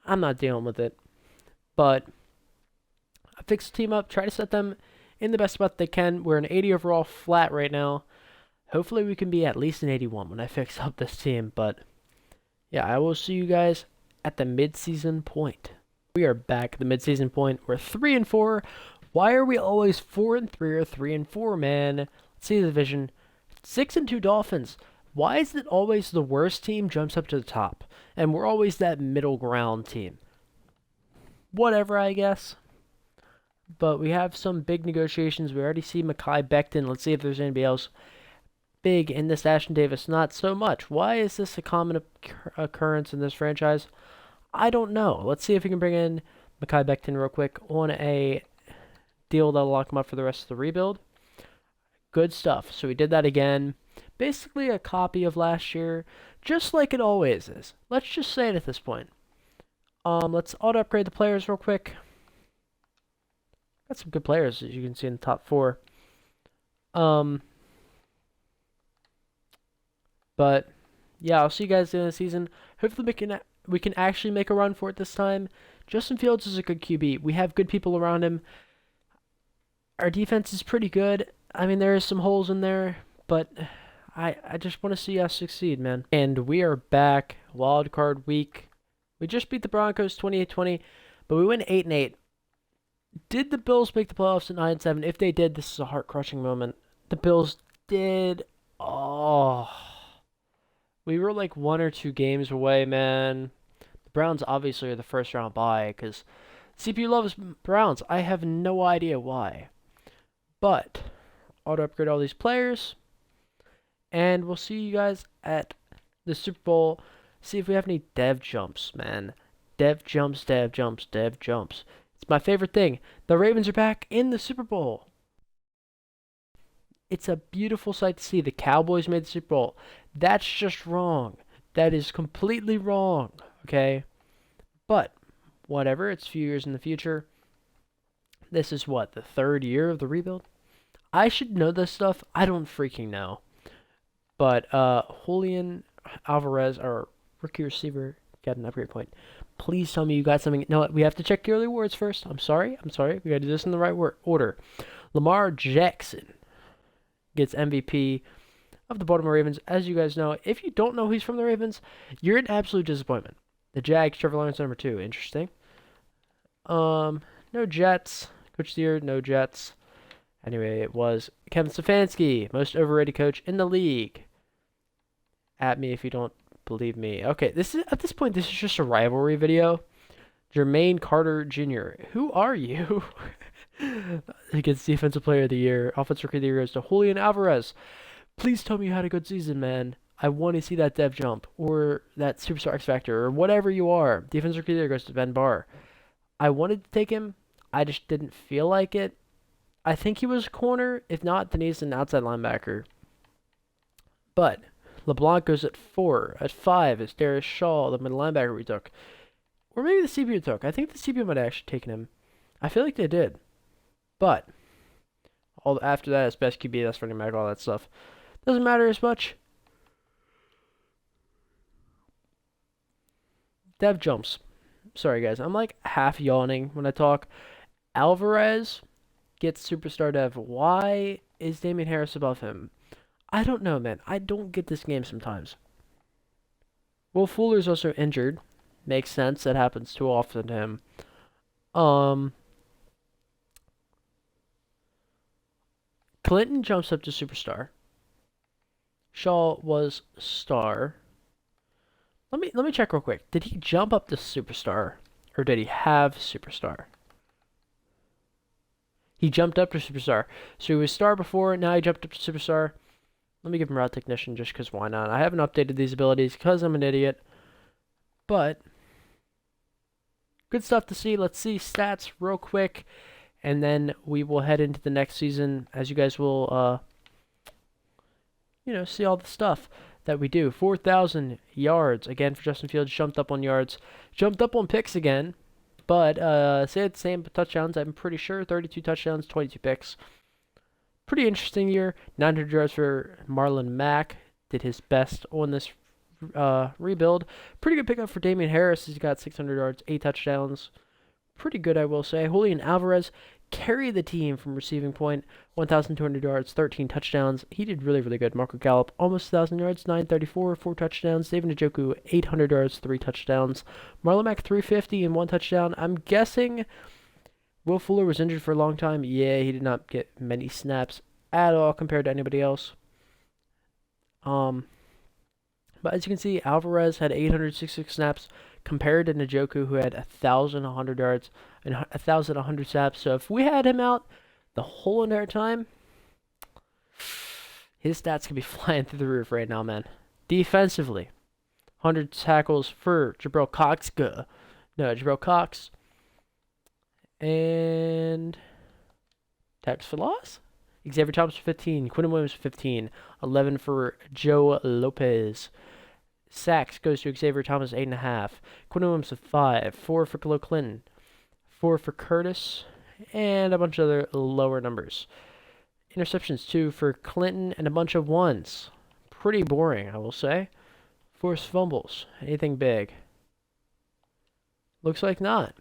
I'm not dealing with it. But I fix the team up, try to set them in the best spot they can. We're an 80 overall flat right now. Hopefully we can be at least an 81 when I fix up this team. But yeah, I will see you guys at the mid-season point. We are back at the mid-season point. We're 3-4. Why are we always 4-3 or 3-4, man? Let's see the division. 6-2 Dolphins. Why is it always the worst team jumps up to the top? And we're always that middle ground team. Whatever, I guess. But we have some big negotiations. We already see Mekhi Becton. Let's see if there's anybody else big in this. Ashton Davis, not so much. Why is this a common occurrence in this franchise? I don't know. Let's see if we can bring in Mekhi Becton real quick on a deal that'll lock him up for the rest of the rebuild. Good stuff. So we did that again. Basically a copy of last year, just like it always is. Let's just say it at this point. Let's auto upgrade the players real quick. Got some good players, as you can see in the top 4. But yeah, I'll see you guys in the season. Hopefully we can actually make a run for it this time. Justin Fields is a good QB. We have good people around him. Our defense is pretty good. I mean, there is some holes in there, but I just want to see us succeed, man. And we are back. Wild card week. We just beat the Broncos 28-20, but we went 8-8. Did the Bills make the playoffs at 9-7? If they did, this is a heart-crushing moment. The Bills did. Oh, we were like 1 or 2 games away, man. The Browns obviously are the first round bye because CPU loves Browns. I have no idea why. But auto upgrade all these players. And we'll see you guys at the Super Bowl. See if we have any dev jumps, man. Dev jumps, dev jumps, dev jumps. It's my favorite thing. The Ravens are back in the Super Bowl. It's a beautiful sight to see. The Cowboys made the Super Bowl. That's just wrong. That is completely wrong, okay? But, whatever. It's a few years in the future. This is what, the 3rd year of the rebuild? I should know this stuff. I don't freaking know. But, Julian Alvarez, our rookie receiver, got an upgrade point. Please tell me you got something. No, we have to check your awards first. I'm sorry. We got to do this in the right order. Lamar Jackson gets MVP of the Baltimore Ravens. As you guys know, if you don't know he's from the Ravens, you're an absolute disappointment. The Jags, Trevor Lawrence, number 2. Interesting. No Jets. Coach of the year, no Jets. Anyway, it was Kevin Stefanski, most overrated coach in the league. At me if you don't believe me. Okay, at this point, this is just a rivalry video. Jermaine Carter Jr. Who are you? He gets Defensive Player of the Year. Offensive Rookie of the Year goes to Julian Alvarez. Please tell me you had a good season, man. I want to see that dev jump or that Superstar X Factor or whatever you are. Defensive Rookie of the Year goes to Ben Barr. I wanted to take him. I just didn't feel like it. I think he was a corner. If not, then he's an outside linebacker. But LeBlanc goes at 4. At 5 is Darius Shaw, the middle linebacker we took. Or maybe the CPU took. I think the CPU might have actually taken him. I feel like they did. But after that, it's best QB, that's running back, all that stuff. Doesn't matter as much. Dev jumps. Sorry, guys. I'm like half yawning when I talk. Alvarez gets Superstar Dev. Why is Damian Harris above him? I don't know, man. I don't get this game sometimes. Will Fuller's also injured. Makes sense. That happens too often to him. Um, Clinton jumps up to superstar. Shaw was star. Let me check real quick. Did he jump up to superstar, or did he have superstar? He jumped up to superstar. So he was star before. Now he jumped up to superstar. Let me give him route technician just because why not? I haven't updated these abilities because I'm an idiot. But good stuff to see. Let's see stats real quick, and then we will head into the next season. As you guys will, see all the stuff that we do. 4,000 yards again for Justin Fields. Jumped up on yards. Jumped up on picks again. But say the same touchdowns. I'm pretty sure 32 touchdowns, 22 picks. Pretty interesting year. 900 yards for Marlon Mack. Did his best on this rebuild. Pretty good pickup for Damian Harris. He's got 600 yards, 8 touchdowns. Pretty good, I will say. Julian Alvarez carried the team from receiving point. 1,200 yards, 13 touchdowns. He did really, really good. Marco Gallup, almost 1,000 yards, 934, 4 touchdowns. David Njoku, 800 yards, 3 touchdowns. Marlon Mack, 350 and 1 touchdown. I'm guessing Will Fuller was injured for a long time. Yeah, he did not get many snaps at all compared to anybody else. But as you can see, Alvarez had 866 snaps compared to Njoku, who had 1,100 yards and 1,100 snaps. So if we had him out the whole entire time, his stats could be flying through the roof right now, man. Defensively, 100 tackles for Jabril Cox. Jabril Cox. And tackles for loss? Xavier Thomas 15, Quinn Williams 15, 11 for Joe Lopez. Sacks goes to Xavier Thomas 8.5, Quinn Williams with 5, 4 for Khalil Clinton, 4 for Curtis, and a bunch of other lower numbers. Interceptions 2 for Clinton and a bunch of ones. Pretty boring, I will say. Forced fumbles. Anything big? Looks like not.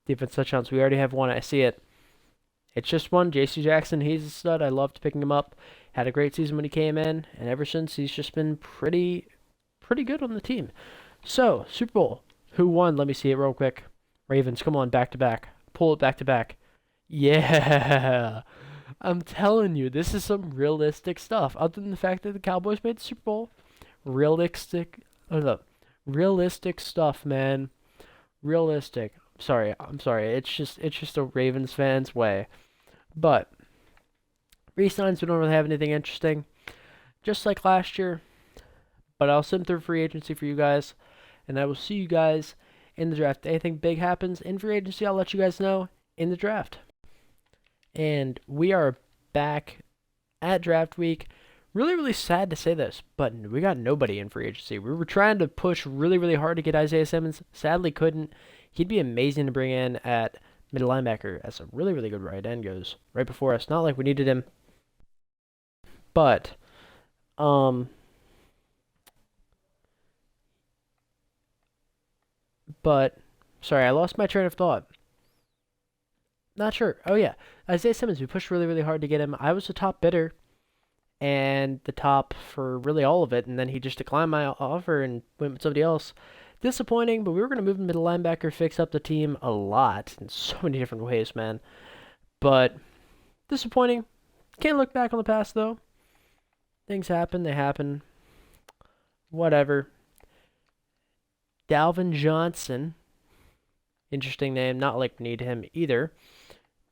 Defense touchdowns. We already have one. I see it. It's just one. J.C. Jackson, he's a stud. I loved picking him up. Had a great season when he came in, and ever since he's just been pretty good on the team. So, Super Bowl. Who won? Let me see it real quick. Ravens, come on, back to back. Pull it back to back. Yeah. I'm telling you, this is some realistic stuff. Other than the fact that the Cowboys made the Super Bowl. Realistic stuff, man. Realistic. I'm sorry. It's just a Ravens fan's way. But re-signs, we don't really have anything interesting. Just like last year. But I'll send through free agency for you guys. And I will see you guys in the draft. Anything big happens in free agency, I'll let you guys know in the draft. And we are back at draft week. Really, really sad to say this, but we got nobody in free agency. We were trying to push really, really hard to get Isaiah Simmons. Sadly, couldn't. He'd be amazing to bring in at middle linebacker as a really, really good right end goes right before us. Not like we needed him. But, sorry, I lost my train of thought. Not sure. Oh, yeah. Isaiah Simmons, we pushed really, really hard to get him. I was the top bidder and the top for really all of it, and then he just declined my offer and went with somebody else. Disappointing, but we were going to move him middle linebacker, fix up the team a lot in so many different ways, man. But disappointing. Can't look back on the past, though. Things happen. They happen. Whatever. Dalvin Johnson. Interesting name. Not like we need him either.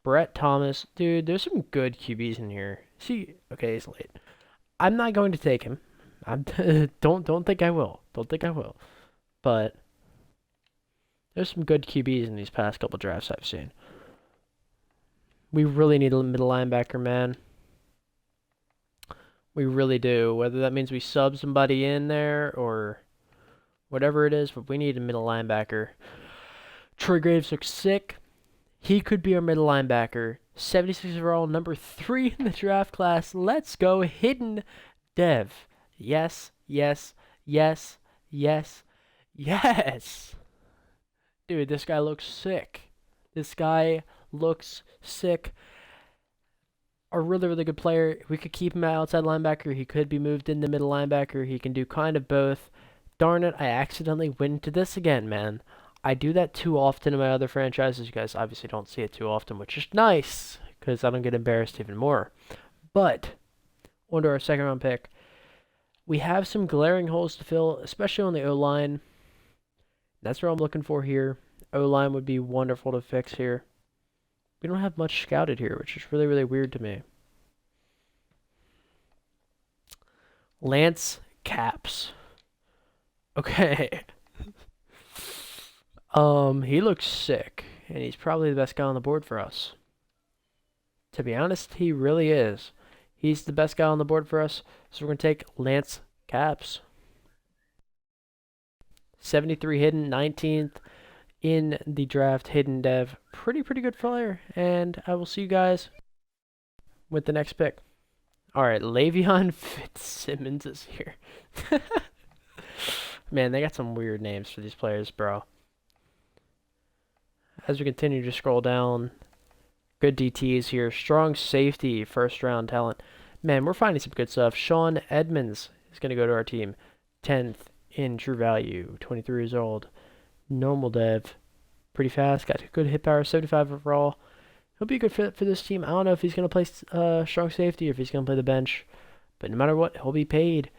Brett Thomas. Dude, there's some good QBs in here. See, okay, he's late. I'm not going to take him. Don't think I will. Don't think I will. But there's some good QBs in these past couple drafts I've seen. We really need a middle linebacker, man. We really do. Whether that means we sub somebody in there or whatever it is, but we need a middle linebacker. Troy Graves looks sick. He could be our middle linebacker. 76 overall, number 3 in the draft class. Let's go. Hidden Dev. Yes, yes, yes, yes, yes. Dude, this guy looks sick. This guy looks sick. a really, really good player. We could keep him at outside linebacker. He could be moved into middle linebacker. He can do kind of both. Darn it, I accidentally went into this again, man. I do that too often in my other franchises. You guys obviously don't see it too often, which is nice because I don't get embarrassed even more. But, on to our second round pick. We have some glaring holes to fill, especially on the O line. That's what I'm looking for here. O line would be wonderful to fix here. We don't have much scouted here, which is really, really weird to me. Lance Caps. Okay. He looks sick, and he's probably the best guy on the board for us. To be honest, he really is. He's the best guy on the board for us, so we're going to take Lance Caps. 73 hidden, 19th in the draft, hidden dev. Pretty good player, and I will see you guys with the next pick. Alright, Le'Veon Fitzsimmons is here. Man, they got some weird names for these players, bro. As we continue to scroll down, good DTs here. Strong safety, first round talent. Man, we're finding some good stuff. Sean Edmonds is going to go to our team. 10th in true value, 23 years old. Normal dev. Pretty fast, got good hit power, 75 overall. He'll be a good fit for this team. I don't know if he's going to play strong safety or if he's going to play the bench. But no matter what, he'll be paid.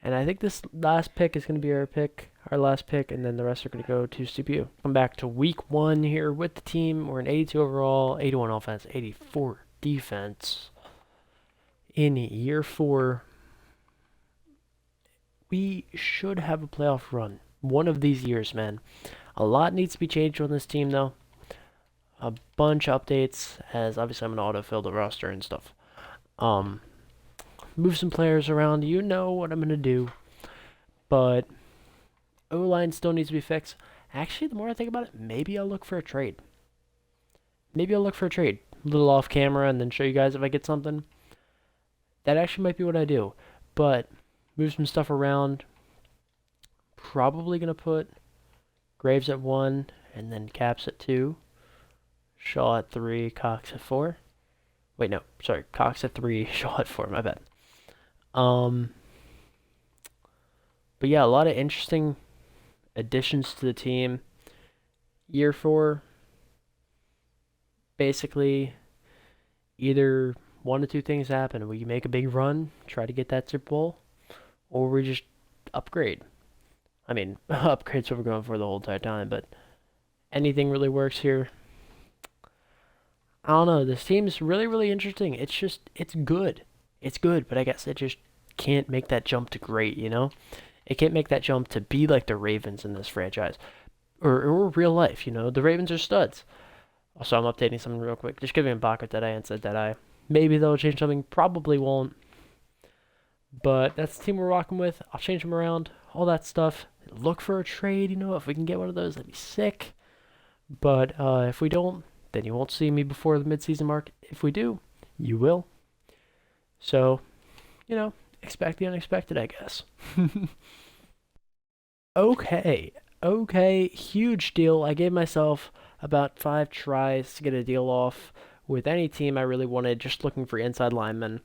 And I think this last pick is going to be our last pick, and then the rest are going to go to CPU. Come back to week 1 here with the team. We're an 82 overall, 81 offense, 84 defense. In year 4, we should have a playoff run. One of these years, man. A lot needs to be changed on this team, though. A bunch of updates, as obviously I'm going to autofill the roster and stuff. Move some players around. You know what I'm going to do. But O-line still needs to be fixed. Actually, the more I think about it, maybe I'll look for a trade. A little off camera and then show you guys if I get something. That actually might be what I do. But move some stuff around. Probably going to put Graves at 1 and then Caps at 2. Shaw at 3, Cox at 4. Wait, no. Sorry. Cox at 3, Shaw at 4. My bad. But yeah, a lot of interesting additions to the team. Year 4, basically, either one of two things happen. We make a big run, try to get that Super Bowl, or we just upgrade. I mean, upgrade's what we're going for the whole entire time, but anything really works here. I don't know. This team's really, really interesting. It's good. It's good, but I guess it just can't make that jump to great, you know? It can't make that jump to be like the Ravens in this franchise. Or real life, you know? The Ravens are studs. Also, I'm updating something real quick. Just giving Ibaka Deadeye and said Deadeye. Maybe they'll change something. Probably won't. But that's the team we're rocking with. I'll change them around. All that stuff. Look for a trade, you know? If we can get one of those, that'd be sick. But if we don't, then you won't see me before the midseason mark. If we do, you will. So, you know, expect the unexpected, I guess. Okay, huge deal. I gave myself about 5 tries to get a deal off with any team I really wanted, just looking for inside linemen.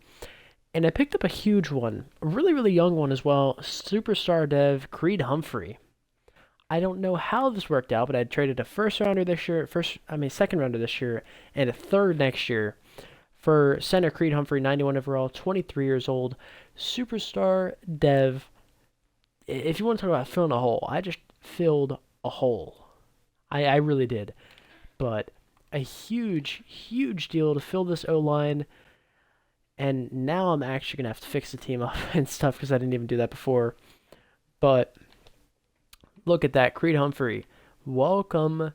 And I picked up a huge one, a really, really young one as well, superstar dev, Creed Humphrey. I don't know how this worked out, but I traded a second rounder this year, and a third next year for center Creed Humphrey, 91 overall, 23 years old, superstar dev. If you want to talk about filling a hole, I just filled a hole. I really did. But a huge, huge deal to fill this O-line. And now I'm actually going to have to fix the team up and stuff because I didn't even do that before. But look at that, Creed Humphrey. Welcome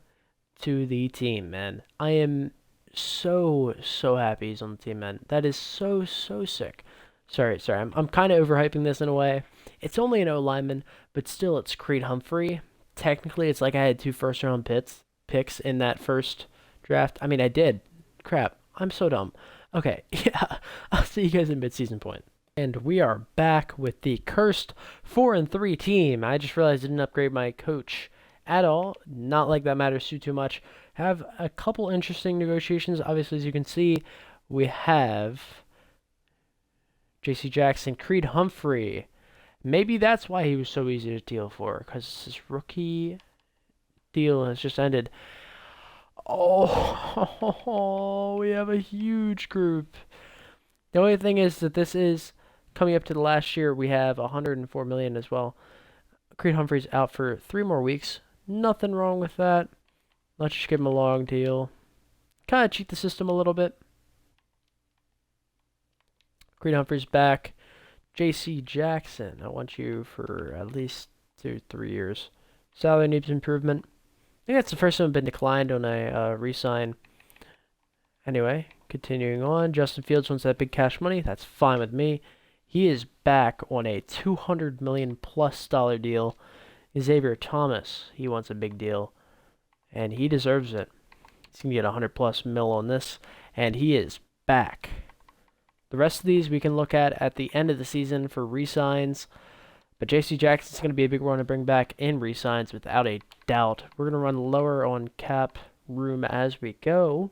to the team, man. I am so happy he's on the team, man. That is so sick. Sorry. I'm kind of overhyping this in a way. It's only an O-lineman, but still, it's Creed Humphrey. Technically, it's like I had 2 first-round picks in that first draft. I mean, I did. Crap. I'm so dumb. Okay, yeah. I'll see you guys in midseason point. And we are back with the cursed 4-3 team. I just realized I didn't upgrade my coach at all. Not like that matters too much. Have a couple interesting negotiations. Obviously, as you can see, we have J.C. Jackson, Creed Humphrey. Maybe that's why he was so easy to deal for, because his rookie deal has just ended. Oh, we have a huge group. The only thing is that this is coming up to the last year. We have 104 million as well. Creed Humphrey's out for 3 more weeks. Nothing wrong with that. Let's just give him a long deal. Kind of cheat the system a little bit. Creed Humphrey's back. J.C. Jackson, I want you for at least 2-3 years. Salary needs improvement. I think that's the first time I've been declined on a re-sign. Anyway, continuing on. Justin Fields wants that big cash money. That's fine with me. He is back on a $200 million plus deal. Xavier Thomas, he wants a big deal. And he deserves it. He's going to get 100 plus mil on this. And he is back. The rest of these we can look at the end of the season for re-signs. But J.C. Jackson's going to be a big one to bring back in re-signs without a doubt. We're going to run lower on cap room as we go.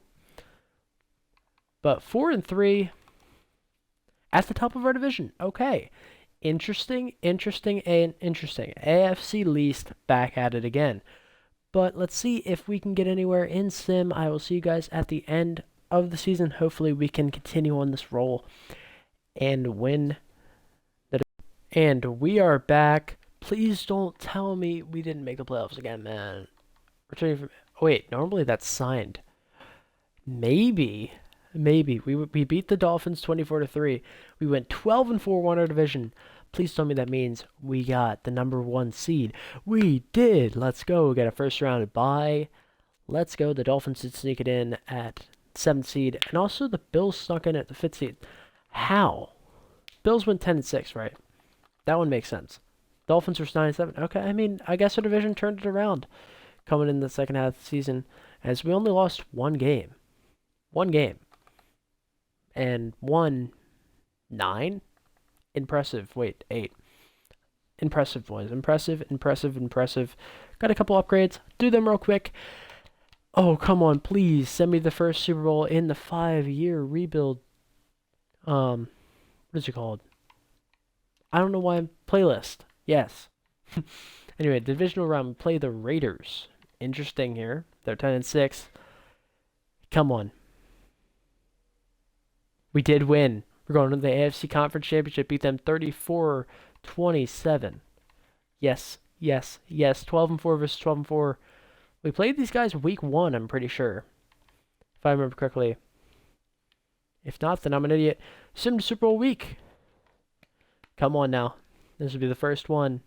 But 4-3 at the top of our division. Okay. Interesting. AFC least back at it again. But let's see if we can get anywhere in Sim. I will see you guys at the end of the season. Hopefully we can continue on this roll and win. And we are back. Please don't tell me we didn't make the playoffs again, man. Returning from... Oh, wait, normally that's signed. Maybe. We beat the Dolphins 24-3. We went 12-4 won our division. Please tell me that means we got the number 1 seed. We did. Let's go. We got a first round bye. Let's go. The Dolphins did sneak it in at 7th seed. And also the Bills snuck in at the 5th seed. How? Bills went 10-6, right? That one makes sense. Dolphins were 9-7. Okay, I mean, I guess our division turned it around coming in the second half of the season, as we only lost one game. And won 9? Impressive. Wait, 8. Impressive, boys. Impressive. Got a couple upgrades. Do them real quick. Oh, come on, please. Send me the first Super Bowl in the 5-year rebuild. What is it called? I don't know why. Playlist. Yes. Anyway, divisional round. We play the Raiders. Interesting here. They're 10-6. Come on. We did win. We're going to the AFC Conference Championship. Beat them 34-27. Yes. 12-4 versus 12-4. We played these guys week 1, I'm pretty sure. If I remember correctly. If not, then I'm an idiot. Sim Super Bowl week. Come on now. This will be the first one.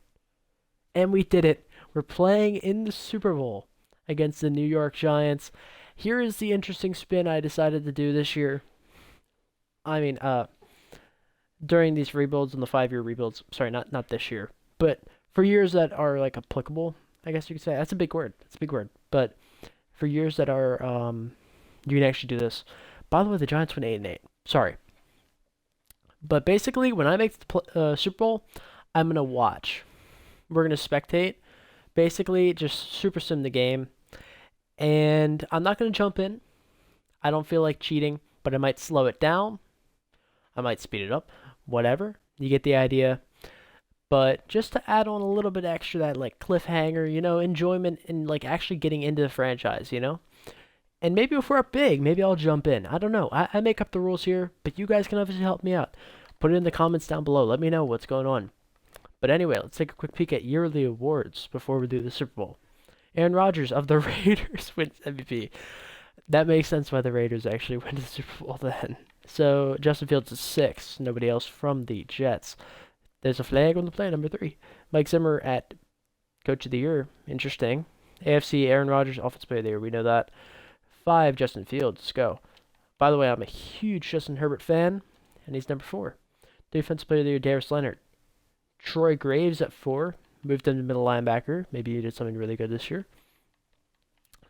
And we did it. We're playing in the Super Bowl against the New York Giants. Here is the interesting spin I decided to do this year. I mean, during these rebuilds and the 5-year rebuilds. Sorry, not this year. But for years that are, like, applicable, I guess you could say. That's a big word. But for years that are, you can actually do this. By the way, the Giants went 8-8. Sorry. But basically, when I make the Super Bowl, I'm going to watch. We're going to spectate. Basically, just super sim the game. And I'm not going to jump in. I don't feel like cheating, but I might slow it down. I might speed it up. Whatever. You get the idea. But just to add on a little bit extra, that like cliffhanger, enjoyment in like actually getting into the franchise, And maybe if we're up big, maybe I'll jump in. I don't know. I make up the rules here, but you guys can obviously help me out. Put it in the comments down below. Let me know what's going on. But anyway, let's take a quick peek at yearly awards before we do the Super Bowl. Aaron Rodgers of the Raiders wins MVP. That makes sense why the Raiders actually went to the Super Bowl then. So Justin Fields is 6. Nobody else from the Jets. There's a flag on the play, number 3. Mike Zimmer at Coach of the Year. Interesting. AFC, Aaron Rodgers, Offensive Player of the Year. We know that. 5, Justin Fields. Let's go. By the way, I'm a huge Justin Herbert fan, and he's number 4. Defensive Player of the Year, Darius Leonard. Troy Graves at 4. Moved him to middle linebacker. Maybe he did something really good this year.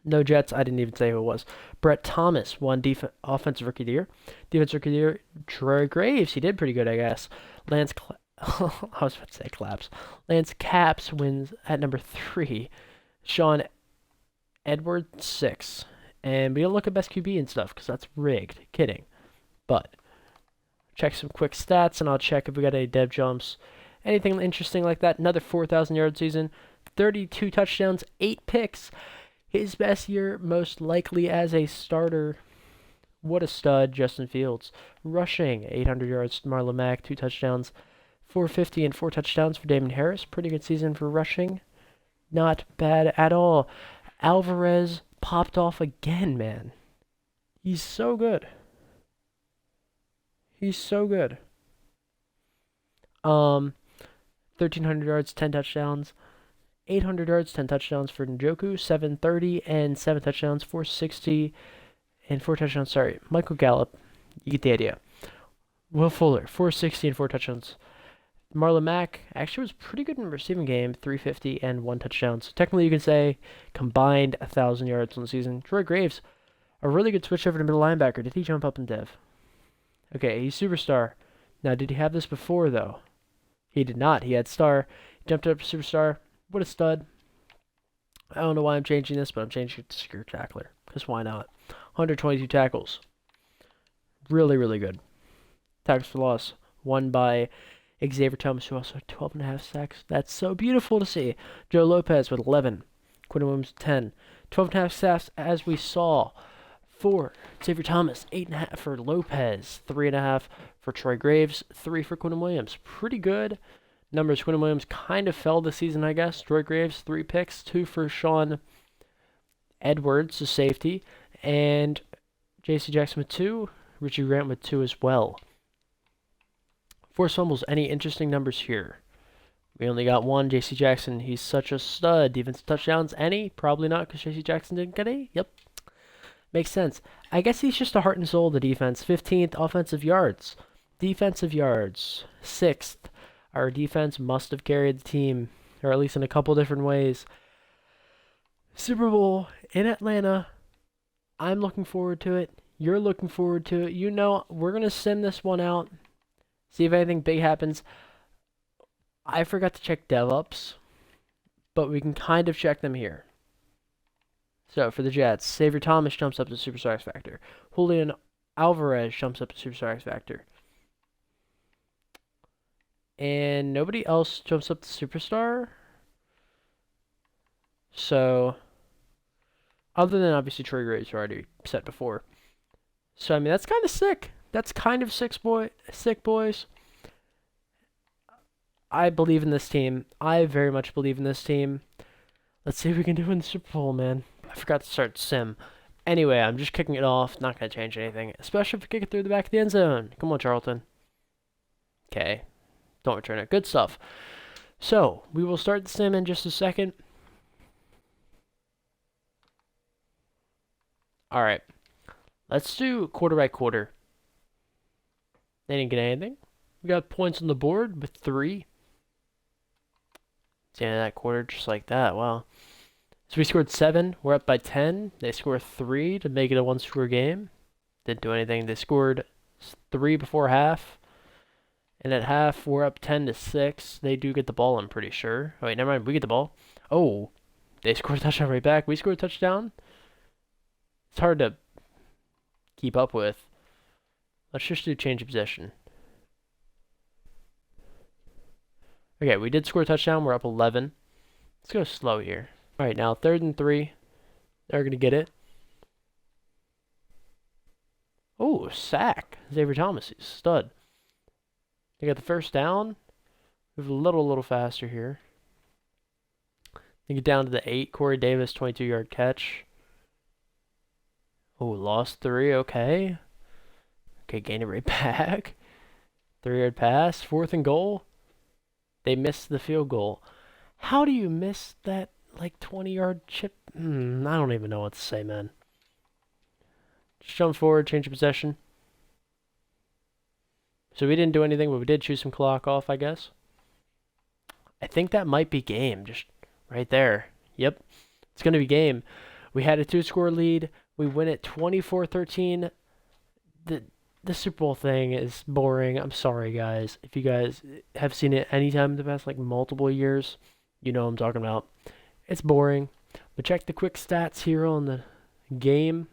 No Jets. I didn't even say who it was. Brett Thomas won Offensive Rookie of the Year. Defensive Rookie of the Year, Troy Graves. He did pretty good, I guess. I was about to say Claps. Lance Caps wins at number 3. Sean Edwards, 6. And we don't look at best QB and stuff because that's rigged. Kidding. But check some quick stats, and I'll check if we got any dev jumps. Anything interesting like that. Another 4,000 yard season, 32 touchdowns, 8 picks. His best year, most likely as a starter. What a stud, Justin Fields. Rushing, 800 yards, Marlon Mack, 2 touchdowns. 450 and 4 touchdowns for Damon Harris. Pretty good season for rushing. Not bad at all. Alvarez popped off again, man. He's so good. He's so good. 1,300 yards, 10 touchdowns. 800 yards, 10 touchdowns for Njoku. 730 and 7 touchdowns, 460 and 4 touchdowns. Sorry, Michael Gallup. You get the idea. Will Fuller, 460 and 4 touchdowns. Marlon Mack actually was pretty good in the receiving game, 350 and 1 touchdown. So technically you can say combined 1,000 yards on the season. Troy Graves, a really good switch over to middle linebacker. Did he jump up in dev? Okay, he's superstar. Now, did he have this before, though? He did not. He had star. He jumped up to superstar. What a stud. I don't know why I'm changing this, but I'm changing it to secure tackler. Because why not? 122 tackles. Really, really good. Tackles for loss. Won by Xavier Thomas, who also had 12.5 sacks. That's so beautiful to see. Joe Lopez with 11. Quinn Williams with 10. 12.5 sacks, as we saw. 4. Xavier Thomas. 8.5 for Lopez. 3.5 for Troy Graves. 3 for Quinn Williams. Pretty good numbers. Quinn Williams kind of fell this season, I guess. Troy Graves, 3 picks. 2 for Sean Edwards, the safety. And J.C. Jackson with 2. Richie Grant with 2 as well. Forced fumbles. Any interesting numbers here? We only got 1. J.C. Jackson. He's such a stud. Defensive touchdowns. Any? Probably not, because J.C. Jackson didn't get any. Yep. Makes sense. I guess he's just the heart and soul of the defense. 15th offensive yards. Defensive yards. 6th. Our defense must have carried the team, or at least in a couple different ways. Super Bowl in Atlanta. I'm looking forward to it. You're looking forward to it. You know, we're going to send this one out. See if anything big happens. I forgot to check DevOps, but we can kind of check them here. So for the Jets, Xavier Thomas jumps up to Superstar X Factor. Julian Alvarez jumps up to Superstar X Factor. And nobody else jumps up to Superstar. So, other than obviously Troy Graves, who I already said before. So, I mean, that's kind of sick. That's kind of sick, boys. I believe in this team. I very much believe in this team. Let's see what we can do in the Super Bowl, man. I forgot to start sim. Anyway, I'm just kicking it off. Not going to change anything. Especially if we kick it through the back of the end zone. Come on, Charlton. Okay. Don't return it. Good stuff. So, we will start the sim in just a second. Alright. Let's do quarter by quarter. They didn't get anything. We got points on the board with 3. It's the end of that quarter just like that. Wow. So we scored 7. We're up by 10. They scored 3 to make it a 1-score game. Didn't do anything. They scored 3 before half. And at half, we're up 10-6. They do get the ball, I'm pretty sure. Oh, wait, never mind. We get the ball. Oh, they scored a touchdown right back. We scored a touchdown. It's hard to keep up with. Let's just do change of possession. Okay, we did score a touchdown. We're up 11. Let's go slow here. All right, now 3rd and 3. They're going to get it. Oh, sack. Xavier Thomas, he's a stud. They got the first down. Move a little faster here. They get down to the 8. Corey Davis, 22-yard catch. Oh, lost 3. Okay. Okay, gain it right back. 3-yard pass. 4th and goal. They missed the field goal. How do you miss that, like, 20-yard chip? I don't even know what to say, man. Just jump forward, change of possession. So we didn't do anything, but we did choose some clock off, I guess. I think that might be game, just right there. Yep, it's going to be game. We had a 2-score lead. We win it 24-13. The Super Bowl thing is boring. I'm sorry, guys. If you guys have seen it anytime in the past, like, multiple years, you know what I'm talking about. It's boring. But check the quick stats here on the game.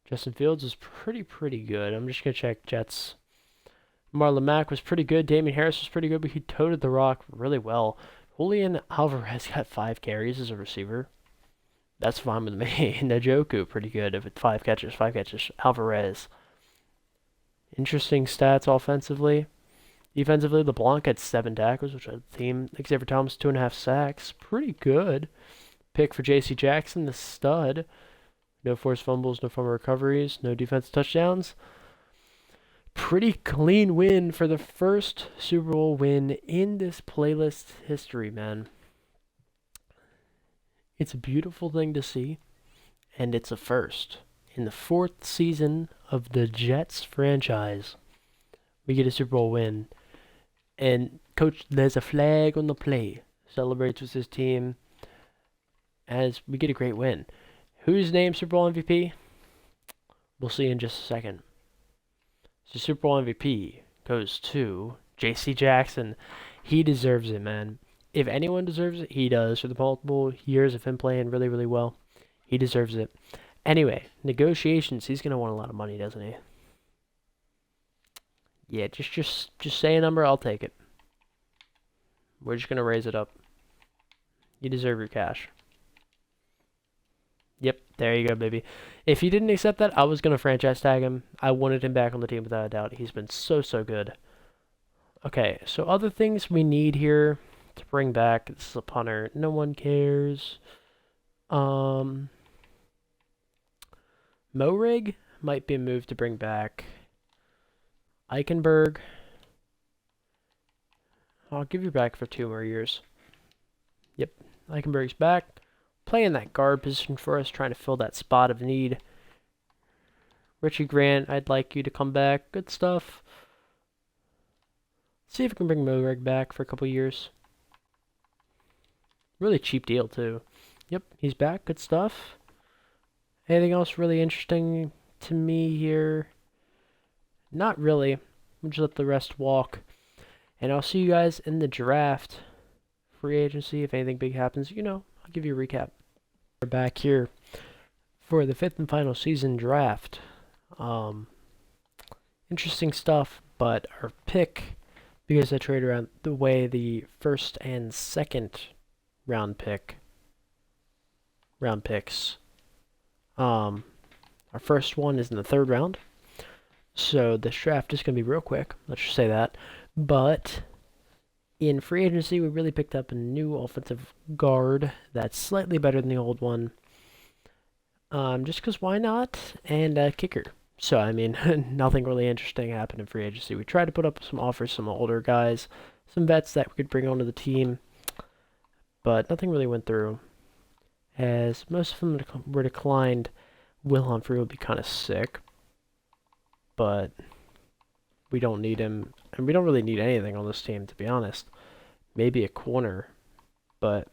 Justin Fields is pretty good. I'm just gonna check Jets. Marlon Mack was pretty good. Damian Harris was pretty good, but he toted the rock really well. Julian Alvarez got 5 carries as a receiver. That's fine with me. Njoku, pretty good. If it's 5 catches. Alvarez. Interesting stats offensively. Defensively, LeBlanc had 7 tackles, which I theme. Xavier Thomas, 2.5 sacks. Pretty good. Pick for J.C. Jackson, the stud. No forced fumbles, no fumble recoveries, no defensive touchdowns. Pretty clean win for the first Super Bowl win in this playlist history, man. It's a beautiful thing to see, and it's a first. In the 4th season of the Jets franchise, we get a Super Bowl win. And Coach, there's a flag on the play. Celebrates with his team as we get a great win. Who's named Super Bowl MVP? We'll see in just a second. So Super Bowl MVP goes to J.C. Jackson. He deserves it, man. If anyone deserves it, he does. For the multiple years of him playing really well, he deserves it. Anyway, negotiations. He's gonna want a lot of money, doesn't he? Yeah, just say a number. I'll take it. We're just gonna raise it up. You deserve your cash. Yep, there you go, baby. If he didn't accept that, I was going to franchise tag him. I wanted him back on the team without a doubt. He's been so good. Okay, so other things we need here to bring back. This is a punter. No one cares. Morig might be a move to bring back. Eichenberg. I'll give you back for 2 more years. Yep, Eichenberg's back. Playing that guard position for us, trying to fill that spot of need. Richie Grant, I'd like you to come back. Good stuff. See if we can bring Morig back for a couple years. Really cheap deal, too. Yep, he's back. Good stuff. Anything else really interesting to me here? Not really. We'll just let the rest walk. And I'll see you guys in the draft. Free agency, if anything big happens, I'll give you a recap. We're back here for the 5th and final season draft. Interesting stuff, but our pick, because I trade around the way the 1st and 2nd round picks. Our first one is in the 3rd round. So this draft is going to be real quick. Let's just say that. But in free agency, we really picked up a new offensive guard that's slightly better than the old one. Just because why not? And a kicker. So, I mean, nothing really interesting happened in free agency. We tried to put up some offers, some older guys, some vets that we could bring onto the team, but nothing really went through, as most of them were declined. Will Humphrey would be kind of sick, but we don't need him, and we don't really need anything on this team, to be honest. Maybe a corner, but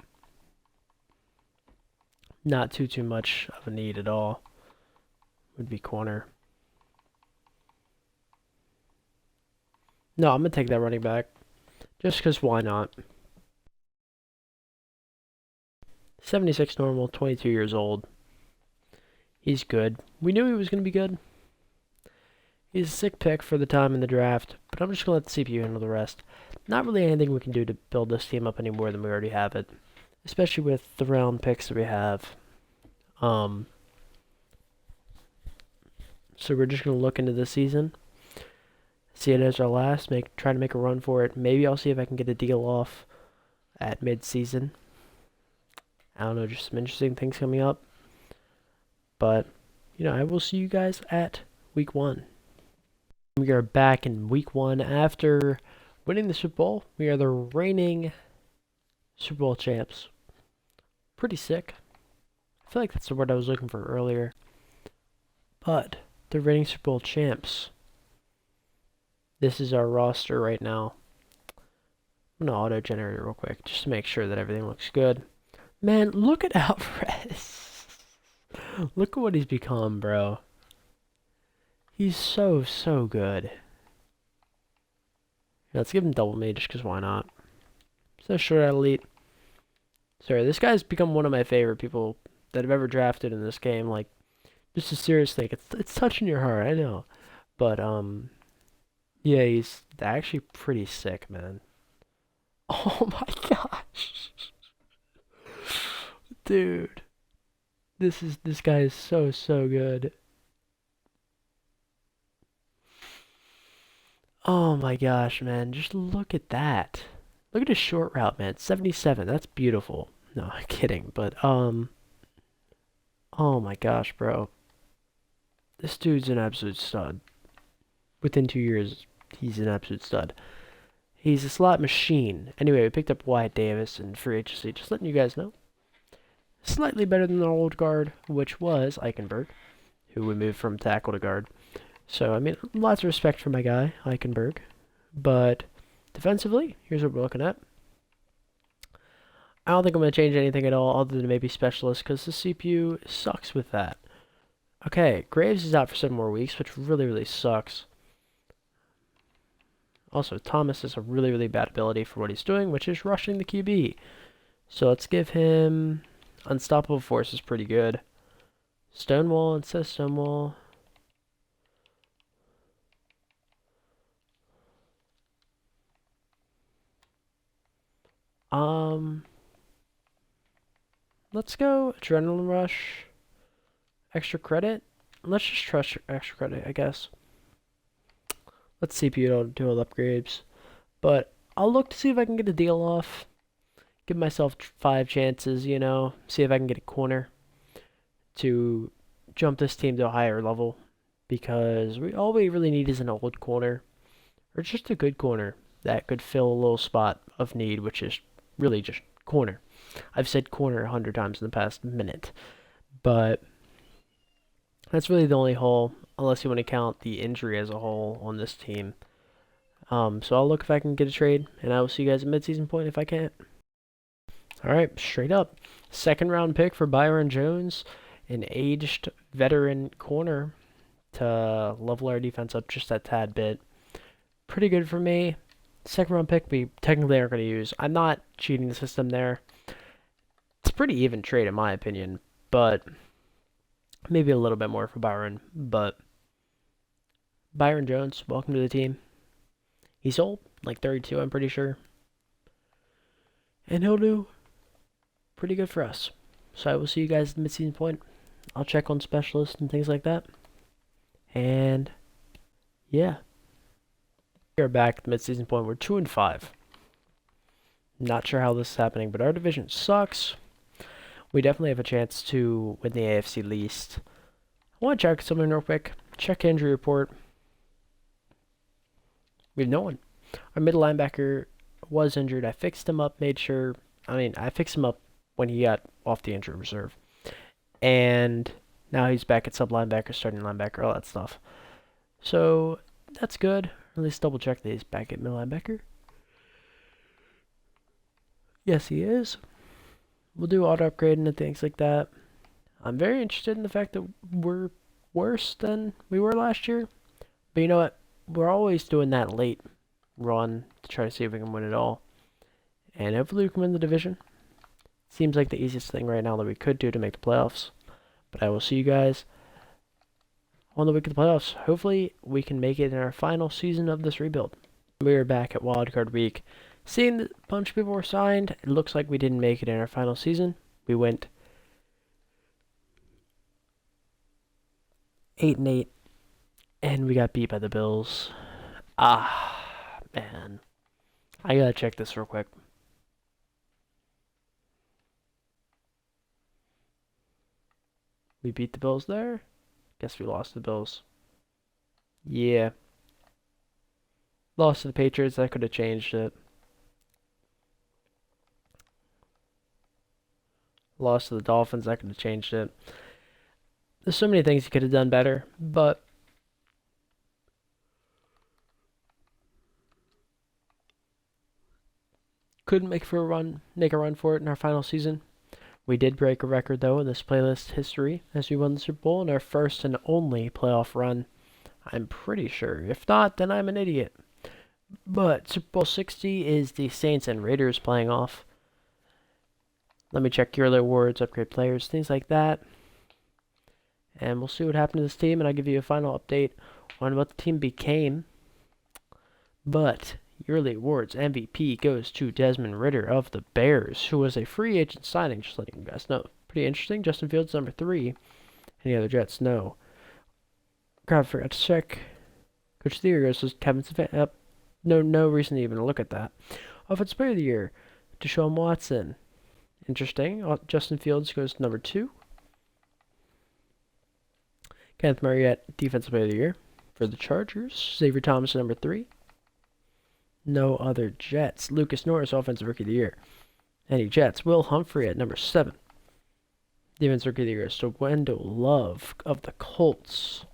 not too much of a need at all. Would be corner. No, I'm going to take that running back. Just because why not? 76 normal, 22 years old. He's good. We knew he was going to be good. He's a sick pick for the time in the draft, but I'm just going to let the CPU handle the rest. Not really anything we can do to build this team up any more than we already have it. Especially with the round picks that we have. So we're just going to look into this season. See it as our last. Try to make a run for it. Maybe I'll see if I can get a deal off at mid-season. I don't know, just some interesting things coming up. But, I will see you guys at week 1. We are back in week 1 after winning the Super Bowl. We are the reigning Super Bowl champs. Pretty sick. I feel like that's the word I was looking for earlier. But the reigning Super Bowl champs. This is our roster right now. I'm going to auto-generate it real quick just to make sure that everything looks good. Man, look at Alvarez. Look at what he's become, bro. He's so good. Let's give him double me just because why not? So short at elite. Sorry, this guy's become one of my favorite people that I've ever drafted in this game. Like, Just a serious thing. It's touching your heart, I know. But yeah, he's actually pretty sick, man. Oh my gosh. Dude. This guy is so good. Oh my gosh, man. Just look at that. Look at his short route, man. 77. That's beautiful. No, I'm kidding. But oh my gosh, bro. This dude's an absolute stud. Within 2 years, he's an absolute stud. He's a slot machine. Anyway, we picked up Wyatt Davis in free agency. Just letting you guys know. Slightly better than the old guard, which was Eichenberg, who we moved from tackle to guard. So, I mean, lots of respect for my guy, Eichenberg. But defensively, here's what we're looking at. I don't think I'm going to change anything at all other than maybe specialist because the CPU sucks with that. Okay, Graves is out for 7 more weeks, which really sucks. Also, Thomas has a really bad ability for what he's doing, which is rushing the QB. So let's give him Unstoppable Force is pretty good. Stonewall instead of Stonewall. Let's go Adrenaline Rush. Extra credit. Let's just trust extra credit, I guess. Let's CPU do all upgrades. But I'll look to see if I can get a deal off. Give myself 5 chances, you know. See if I can get a corner to jump this team to a higher level. Because all we really need is an old corner. Or just a good corner that could fill a little spot of need, which is really just corner. I've said corner 100 times in the past minute. But that's really the only hole, unless you want to count the injury as a whole on this team. So I'll look if I can get a trade, and I will see you guys at midseason point if I can't. Alright, straight up. 2nd round pick for Byron Jones, an aged veteran corner to level our defense up just a tad bit. Pretty good for me. 2nd round pick we technically aren't going to use. I'm not cheating the system there. It's a pretty even trade in my opinion, but maybe a little bit more for Byron. But Byron Jones, welcome to the team. He's old, like 32, I'm pretty sure. And he'll do pretty good for us. So I will see you guys at the midseason point. I'll check on specialists and things like that. And yeah. We are back at the midseason point. We're 2-5. Not sure how this is happening, but our division sucks. We definitely have a chance to win the AFC least. I want to check something real quick. Check injury report. We have no one. Our middle linebacker was injured. I fixed him up, I fixed him up when he got off the injury reserve. And now he's back at sub linebacker, starting linebacker, all that stuff. So that's good. At least double check that he's back at middle linebacker. Yes, he is. We'll do auto upgrading and things like that. I'm very interested in the fact that we're worse than we were last year. But you know what? We're always doing that late run to try to see if we can win it all. And hopefully we can win the division. Seems like the easiest thing right now that we could do to make the playoffs. But I will see you guys on the week of the playoffs. Hopefully we can make it in our final season of this rebuild. We are back at wildcard week. Seeing that a bunch of people were signed, it looks like we didn't make it in our final season. We went 8-8, and we got beat by the Bills. Man. I gotta check this real quick. We beat the Bills there? Guess we lost to the Bills. Yeah. Lost to the Patriots, that could have changed it. Lost to the Dolphins, that could have changed it. There's so many things you could have done better, but couldn't make a run for it in our final season. We did break a record though in this playlist history as we won the Super Bowl in our first and only playoff run. I'm pretty sure. If not, then I'm an idiot. But Super Bowl 60 is the Saints and Raiders playing off. Let me check yearly awards, upgrade players, things like that. and we'll see what happened to this team, and I'll give you a final update on what the team became. But yearly awards MVP goes to Desmond Ridder of the Bears, who was a free agent signing, just letting you guys know. Pretty interesting. Justin Fields, number 3. Any other Jets? No. God, I forgot to check. Coach of the Year goes to Kevin Stefanski. No reason to even look at that. Offensive Player of the Year, Deshaun Watson. Interesting. Justin Fields goes to number 2. Kenneth Murray at Defensive Player of the Year for the Chargers. Xavier Thomas, number 3. No other Jets. Lucas Norris, Offensive Rookie of the Year. Any Jets? Will Humphrey at number 7. Defensive Rookie of the Year. So Wendell Love of the Colts.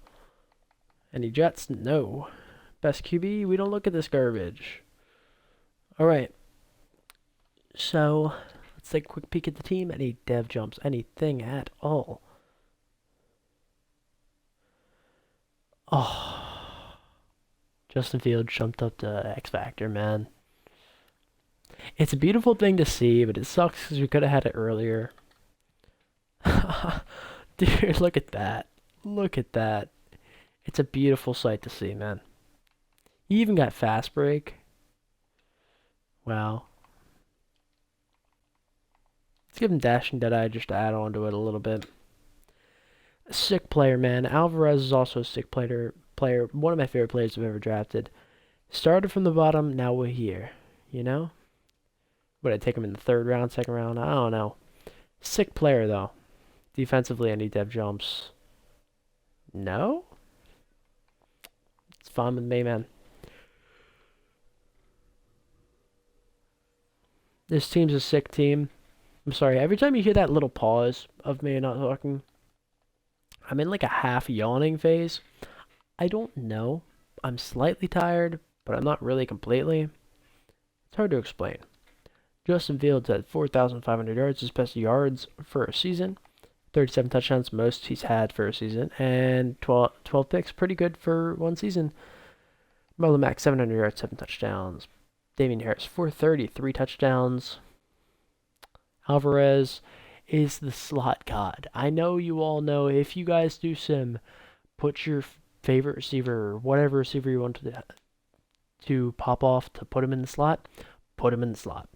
Any Jets? No. Best QB? We don't look at this garbage. Alright. So, let's take a quick peek at the team. Any dev jumps? Anything at all? Oh. Justin Fields jumped up to X Factor, man. It's a beautiful thing to see, but it sucks because we could have had it earlier. Dude, look at that. Look at that. It's a beautiful sight to see, man. He even got fast break. Wow. Let's give him Dashing Deadeye just to add on to it a little bit. Sick player, man. Alvarez is also a sick player. One of my favorite players I've ever drafted. Started from the bottom, now we're here. You know? Would I take him in the 3rd round, 2nd round? I don't know. Sick player, though. Defensively, any dev jumps? No? It's fine with me, man. This team's a sick team. I'm sorry, every time you hear that little pause of me not talking, I'm in like a half yawning phase. I don't know. I'm slightly tired, but I'm not really completely. It's hard to explain. Justin Fields had 4,500 yards, his best yards for a season. 37 touchdowns, most he's had for a season. And 12 picks, pretty good for one season. Marlon Mack, 700 yards, 7 touchdowns. Damian Harris, 430, 3 touchdowns. Alvarez is the slot god. I know you all know if you guys do sim, put your favorite receiver or whatever receiver you want to pop off to put him in the slot, put him in the slot.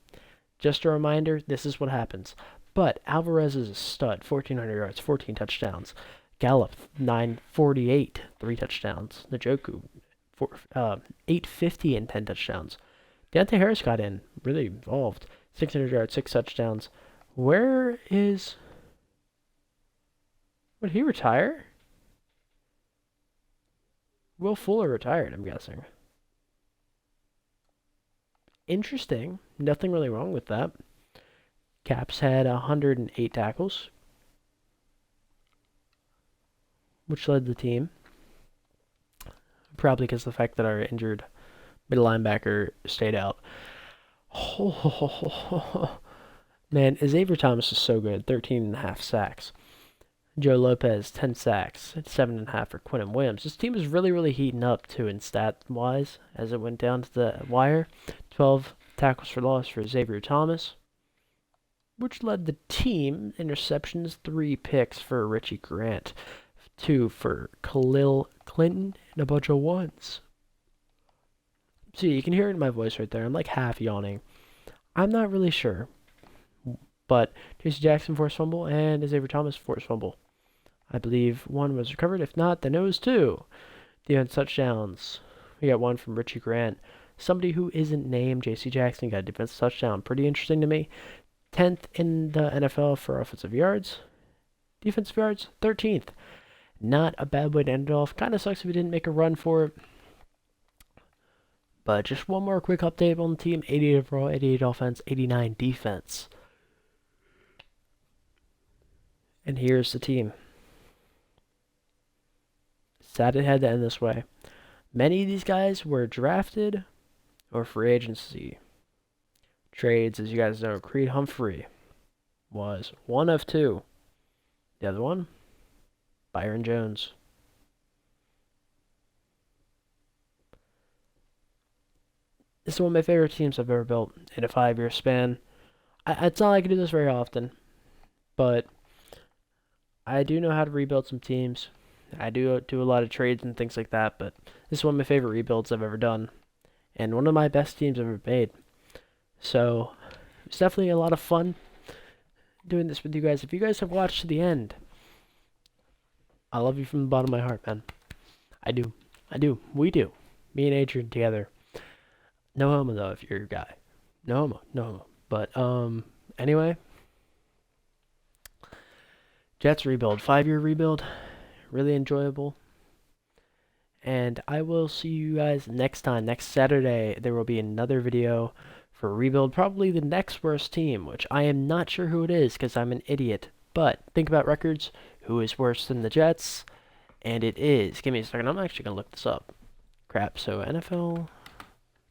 Just a reminder, this is what happens. But Alvarez is a stud, 1,400 yards, 14 touchdowns. Gallup, 948, 3 touchdowns. Njoku, 850 and 10 touchdowns. Deontay Harris got in, really involved. 600 yards, 6 touchdowns. Where is... Would he retire? Will Fuller retired, I'm guessing. Interesting. Nothing really wrong with that. Caps had 108 tackles, which led the team. Probably because of the fact that our injured middle linebacker stayed out. Man, Xavier Thomas is so good. 13.5 sacks. Joe Lopez, 10 sacks. 7.5 for Quentin Williams. This team is really, really heating up, too, in stat-wise, as it went down to the wire. 12 tackles for loss for Xavier Thomas, which led the team. Interceptions, 3 picks for Richie Grant. 2 for Khalil Clinton, and a bunch of 1s. See, you can hear it in my voice right there. I'm like half yawning. I'm not really sure. But J.C. Jackson forced fumble and Xavier Thomas forced fumble. I believe 1 was recovered. If not, then it was 2. Defense touchdowns. We got 1 from Richie Grant. Somebody who isn't named J.C. Jackson got a defensive touchdown. Pretty interesting to me. 10th in the NFL for offensive yards. Defensive yards, 13th. Not a bad way to end it off. Kind of sucks if we didn't make a run for it. But just one more quick update on the team. 88 overall, 88 offense, 89 defense. And here's the team. Sad it had to end this way. Many of these guys were drafted or free agency. Trades, as you guys know, Creed Humphrey was one of 2. The other one, Byron Jones. This is one of my favorite teams I've ever built in a 5-year span. It's not like I do this very often, but I do know how to rebuild some teams. I do a lot of trades and things like that, but this is one of my favorite rebuilds I've ever done, and one of my best teams I've ever made. So it's definitely a lot of fun doing this with you guys. If you guys have watched to the end, I love you from the bottom of my heart, man. I do. I do. We do. Me and Adrian together. No homo though, if you're your guy. No homo. No homo. But anyway, Jets rebuild, 5-year rebuild, really enjoyable. And I will see you guys next time. Next Saturday, there will be another video for rebuild, probably the next worst team, which I am not sure who it is because I'm an idiot. But think about records. Who is worse than the Jets? And it is. Give me a second. I'm actually going to look this up. Crap. So NFL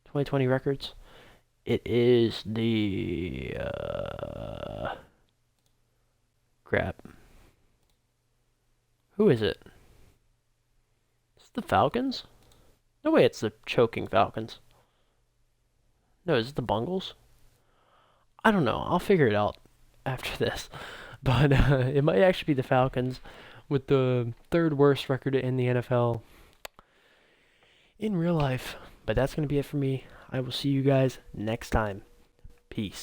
2020 records. It is the crap. Who is it? It's the Falcons? No way, it's the choking Falcons. No, is it the Bungles? I don't know. I'll figure it out after this. But it might actually be the Falcons with the third worst record in the NFL in real life. But that's going to be it for me. I will see you guys next time. Peace.